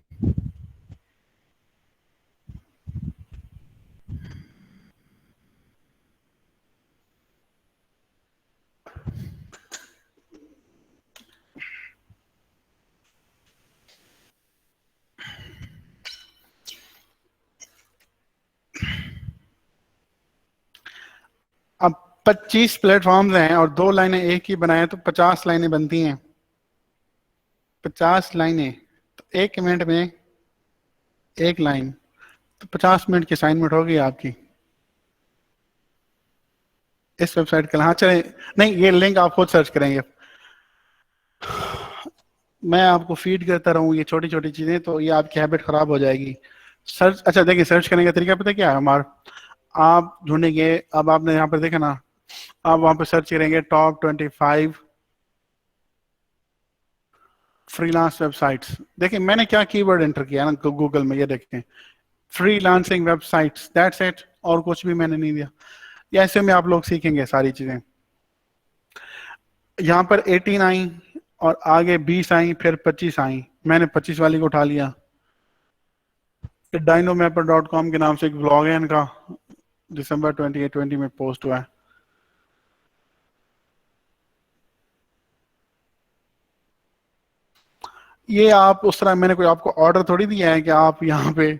अब 25 प्लेटफॉर्म्स हैं और 2 लाइनें एक ही बनाए तो 50 लाइनें बनती हैं। 50 लाइनें तो 1 मिनट में 1 लाइन, तो 50 मिनट की असाइनमेंट होगी आपकी इस वेबसाइट के लिए। हाँ चले, नहीं ये लिंक आप खुद सर्च करेंगे, मैं आपको फीड करता रहूँ ये छोटी छोटी चीजें, तो ये आपकी हैबिट खराब हो जाएगी। सर्च, अच्छा देखिए सर्च करने का तरीका पता है क्या है हमारा, आप ढूंढेंगे, अब आपने यहाँ पर देखा ना, आप वहां पर सर्च करेंगे टॉप 25 फ्रीलांस वेबसाइट्स। देखिए मैंने क्या कीवर्ड एंटर किया ना गूगल में, ये देखें फ्रीलांसिंग वेबसाइट्स, दैट्स इट, और कुछ भी मैंने नहीं दिया। या ऐसे में आप लोग सीखेंगे सारी चीजें। यहाँ पर 18 आई और आगे 20 आई, फिर 25 आई, मैंने 25 वाली को उठा लिया। फिर dinomaper.com के नाम से एक ब्लॉग है इनका, दिसंबर 2020 में पोस्ट हुआ है। ये आप उस तरह, मैंने कोई आपको ऑर्डर थोड़ी दिया है कि आप यहाँ पे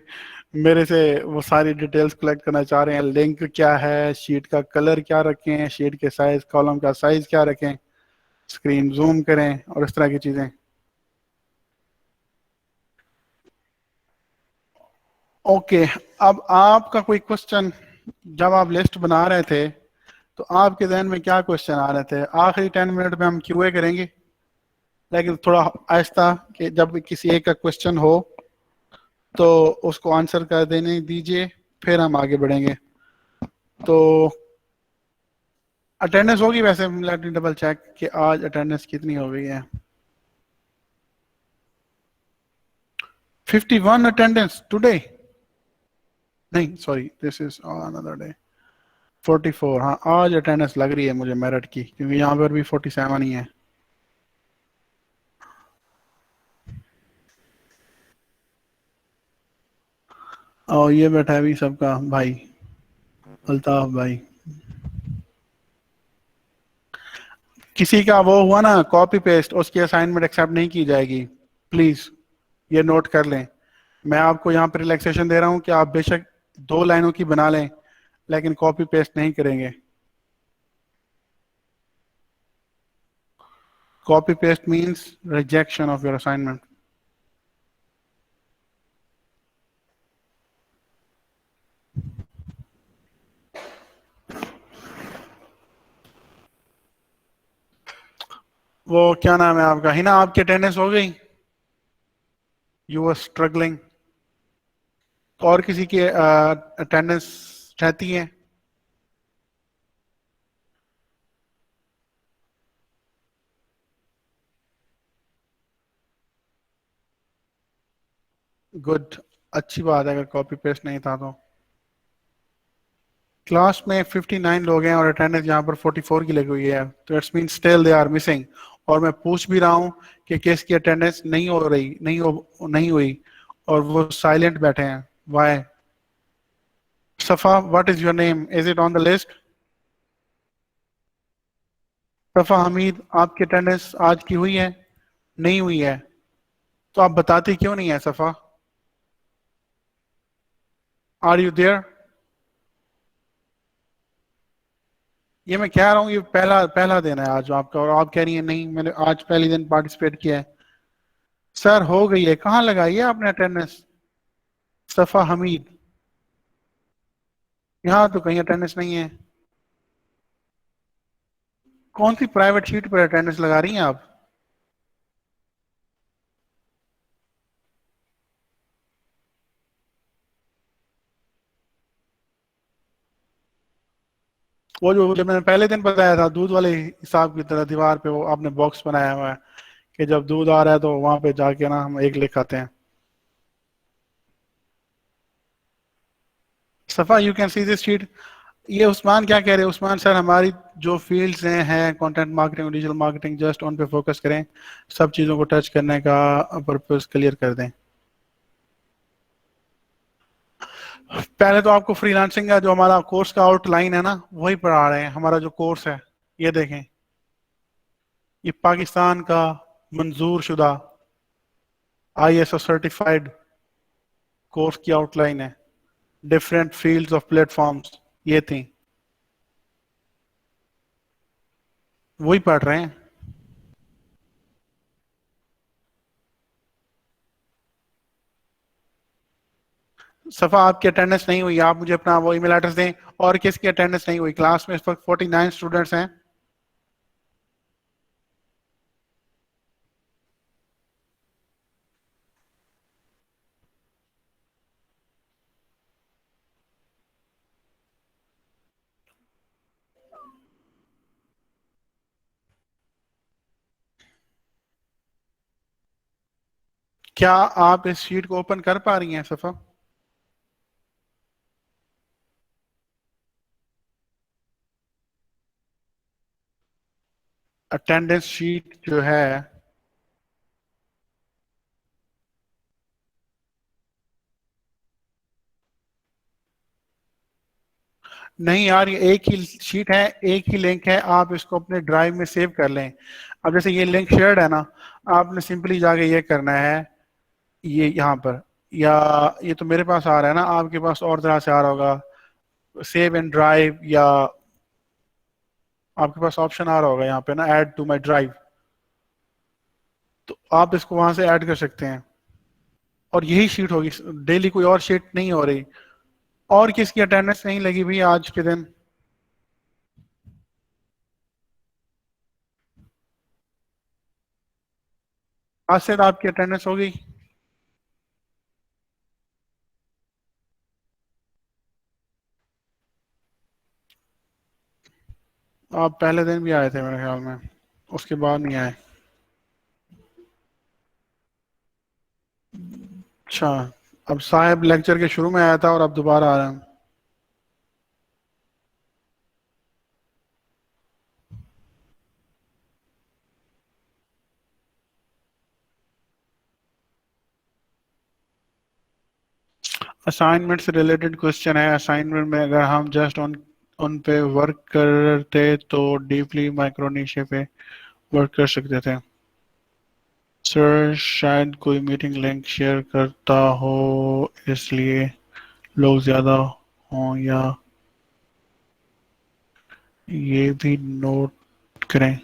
मेरे से वो सारी डिटेल्स कलेक्ट करना चाह रहे हैं। लिंक क्या है, शीट का कलर क्या रखें, शीट के साइज, कॉलम का साइज क्या रखें, स्क्रीन जूम करें और इस तरह की चीजें। ओके, अब आपका कोई क्वेश्चन, जब आप लिस्ट बना रहे थे तो आपके जहन में क्या क्वेश्चन आ रहे थे? आखिरी 10 मिनट में हम क्यूए करेंगे, लेकिन थोड़ा आहिस्ता, कि जब किसी एक का क्वेश्चन हो तो उसको आंसर कर देने दीजिए, फिर हम आगे बढ़ेंगे। तो अटेंडेंस होगी वैसे, लेट मी डबल चेक कि आज अटेंडेंस कितनी हो गई है। 51 अटेंडेंस टुडे, नहीं sorry this is another day. 44, हाँ आज अटेंडेंस लग रही है मुझे मेरिट की, क्योंकि यहाँ पर भी 47 ही है। और ये बैठा है भी सबका भाई, अल्ताफ भाई। किसी का वो हुआ ना कॉपी पेस्ट, उसकी असाइनमेंट एक्सेप्ट नहीं की जाएगी, प्लीज ये नोट कर लें। मैं आपको यहाँ पर रिलैक्सेशन दे रहा हूँ कि आप बेशक 2 लाइनों की बना लें, लेकिन कॉपी पेस्ट नहीं करेंगे। Copy paste means rejection of your assignment. वो क्या नाम है आपका, हिना, आपकी अटेंडेंस हो गई? You are struggling. और किसी की अटेंडेंस रहती है? गुड, अच्छी बात है अगर कॉपी पेस्ट नहीं था तो। क्लास में 59 लोग हैं और अटेंडेंस यहाँ पर 44 की लगी हुई है, तो it's mean still they are missing. और मैं पूछ भी रहा हूँ कि किसकी अटेंडेंस नहीं हो रही, नहीं हुई, और वो साइलेंट बैठे हैं, वाई? सफा, what is your name, is it on the list? सफा हमीद, आपकी अटेंडेंस आज की हुई है? नहीं हुई है, तो आप बताती क्यों नहीं है सफा? Are you there? ये मैं कह रहा हूँ, ये पहला पहला दिन है आज आपका, और आप कह रही हैं नहीं मैंने आज पहले दिन पार्टिसिपेट किया है। सर हो गई है, कहाँ लगाई है आपने अटेंडेंस? सफा हमीद, यहाँ तो कहीं अटेंडेंस नहीं है। कौन सी प्राइवेट शीट पर अटेंडेंस लगा रही हैं आप? वो जो मैंने पहले दिन बताया था दूध वाले हिसाब की तरह, दीवार पे वो आपने बॉक्स बनाया हुआ है कि जब दूध आ रहा है तो वहां पे जाके ना हम एक लिख आते हैं। सफा you can see this sheet. ये उस्मान क्या कह रहे हैं? उस्मान सर हमारी जो फील्ड्स हैं content marketing, digital marketing, just उन पे फोकस करें, सब चीज़ों को टच करने का पर्पस क्लियर कर दें। पहले तो आपको फ्रीलांसिंग का जो हमारा कोर्स का आउटलाइन है ना वही पढ़ा रहे हैं। हमारा जो कोर्स है ये देखें, ये पाकिस्तान का मंजूर शुदा ISO सर्टिफाइड कोर्स की आउटलाइन है। डिफरेंट फील्ड्स ऑफ प्लेटफॉर्म्स ये थी। वही पढ़ रहे हैं। सफा, आपकी अटेंडेंस नहीं हुई, आप मुझे अपना वो ईमेल एड्रेस दें। और किसकी अटेंडेंस नहीं हुई? क्लास में इस वक्त 49 स्टूडेंट्स हैं। क्या आप इस शीट को ओपन कर पा रही हैं सफा? अटेंडेंस शीट जो है। नहीं यार, ये एक ही शीट है, एक ही लिंक है, आप इसको अपने ड्राइव में सेव कर लें। अब जैसे ये लिंक शेयर्ड है ना, आपने सिंपली जाके ये करना है, ये यहाँ पर, या ये तो मेरे पास आ रहा है ना, आपके पास और तरह से आ रहा होगा, सेव इन ड्राइव, या आपके पास ऑप्शन आ रहा होगा यहाँ पे ना, ऐड टू माई ड्राइव। तो आप इसको वहां से ऐड कर सकते हैं। और यही शीट होगी डेली, कोई और शीट नहीं हो रही। और किसकी अटेंडेंस नहीं लगी हुई आज के दिन? आज से तो आपकी अटेंडेंस हो गई। आप पहले दिन भी आए थे मेरे ख्याल में, उसके बाद नहीं आए। अच्छा। अब साहब लेक्चर के शुरू में आया था और अब दोबारा आ रहा है। असाइनमेंट से रिलेटेड क्वेश्चन है। असाइनमेंट में अगर हम जस्ट उन उन पे वर्क करते तो डीपली माइक्रोनेशिया पे वर्क कर सकते थे। सर शायद कोई मीटिंग लिंक शेयर करता हो, इसलिए लोग ज्यादा हों, या ये भी नोट करें।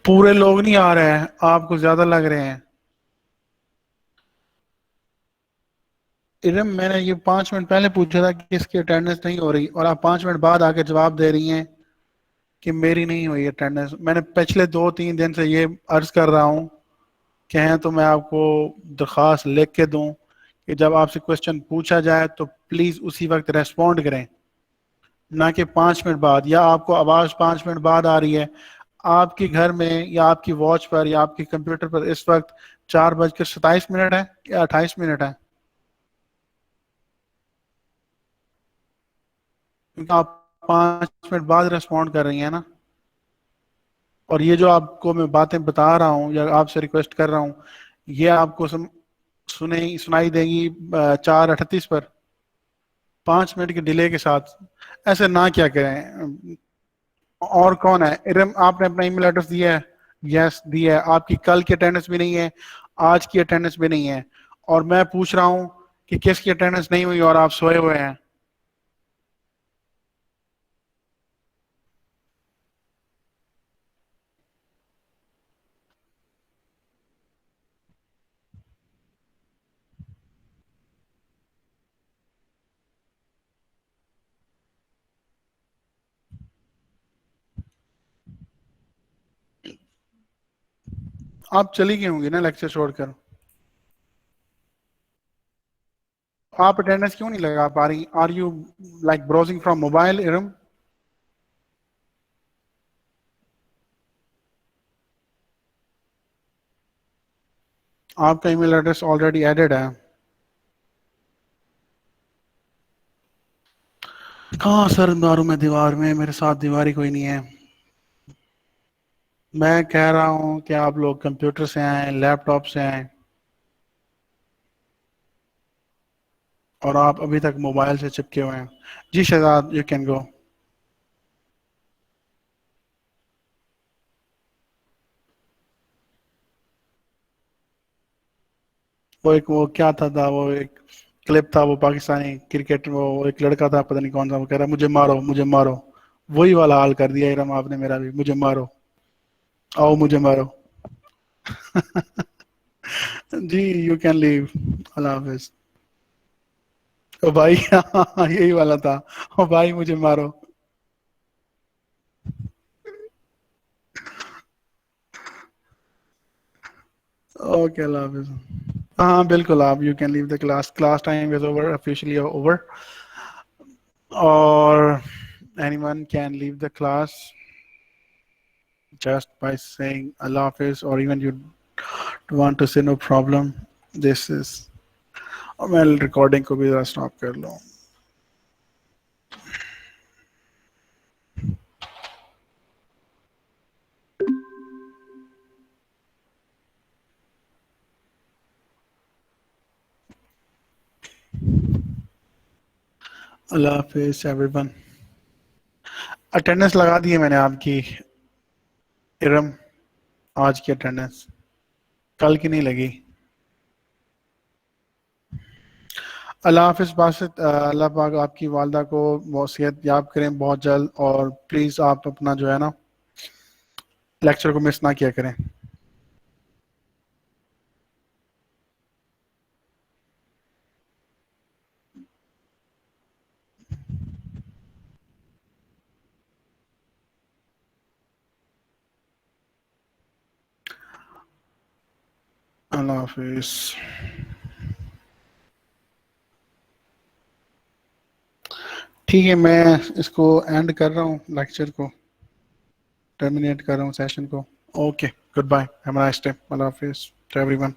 पूरे लोग नहीं आ रहे हैं, आपको ज्यादा लग रहे हैं। इरम, मैंने ये 5 मिनट पहले पूछा था कि इसकी अटेंडेंस नहीं हो रही, और आप 5 मिनट बाद आके जवाब दे रही हैं कि मेरी नहीं हुई अटेंडेंस। मैंने पिछले 2-3 दिन से ये अर्ज कर रहा हूँ, कहें तो मैं आपको दरख्वास्त लिख के दूं कि जब आपसे क्वेश्चन पूछा जाए तो प्लीज उसी वक्त रेस्पॉन्ड करें, ना कि 5 मिनट बाद, या आपको आवाज 5 मिनट बाद आ रही है। आपके घर में या आपकी वॉच पर या आपके कंप्यूटर पर इस वक्त 4:27 है या 28 है? क्योंकि आप 5 मिनट बाद रेस्पॉन्ड कर रही हैं ना। और ये जो आपको मैं बातें बता रहा हूँ या आपसे रिक्वेस्ट कर रहा हूँ, ये आपको सुनाई देगी 4:38 पर, 5 मिनट के डिले के साथ। ऐसे ना क्या करें। और कौन है? इरम, आपने अपना ईमेल एड्रेस दिया है? यस दिया है। आपकी कल की अटेंडेंस भी नहीं है, आज की अटेंडेंस भी नहीं है। और मैं पूछ रहा हूँ कि किसकी अटेंडेंस नहीं हुई और आप सोए हुए हैं। आप चली गई होंगी ना लेक्चर छोड़कर। आप अटेंडेंस क्यों नहीं लगा पा रही? Are you like browsing from mobile Iram? आपका ईमेल एड्रेस ऑलरेडी एडेड है। कहाँ सर मारूं मैं दीवार में? मेरे साथ दीवार ही कोई नहीं है। मैं कह रहा हूँ कि आप लोग कंप्यूटर से आए, लैपटॉप से आए, और आप अभी तक मोबाइल से चिपके हुए हैं। जी शहजाद, यू कैन गो। वो क्या था वो एक क्लिप था, वो पाकिस्तानी क्रिकेट, वो एक लड़का था, पता नहीं कौन सा, वो कह रहा मुझे मारो मुझे मारो, वही वाला हाल कर दिया इरम आपने मेरा भी, मुझे मारो, आओ मुझे मारो। जी, यू कैन लीव, अल्लाह हाफिज। ओ भाई, हाँ यही वाला था, ओ भाई मुझे मारो। ओके, अल्लाह हाफिज। हाँ बिल्कुल, आप you can leave the class, class time is over, officially over. और anyone can leave the class just by saying Allah Hafiz, or even you want to say no problem. This is, और मैं recording को भी जरा stop कर लूँ। अल्लाह हाफिज everyone. Attendance लगा दी है मैंने आपकी, इरम, आज की अटेंडेंस, कल की नहीं लगी। अल्लाह हाफिज बासित, अल्लाह पाक आपकी वालदा को बहुत सेहत याब करें बहुत जल्द, और प्लीज़ आप अपना जो है ना लेक्चर को मिस ना किया करें। अल्लाह हाफिज। ठीक है, मैं इसको एंड कर रहा हूँ, लेक्चर को टर्मिनेट कर रहा हूँ, सेशन को। Okay, good bye, have a nice day, अल्लाह हाफिज टू एवरीवन।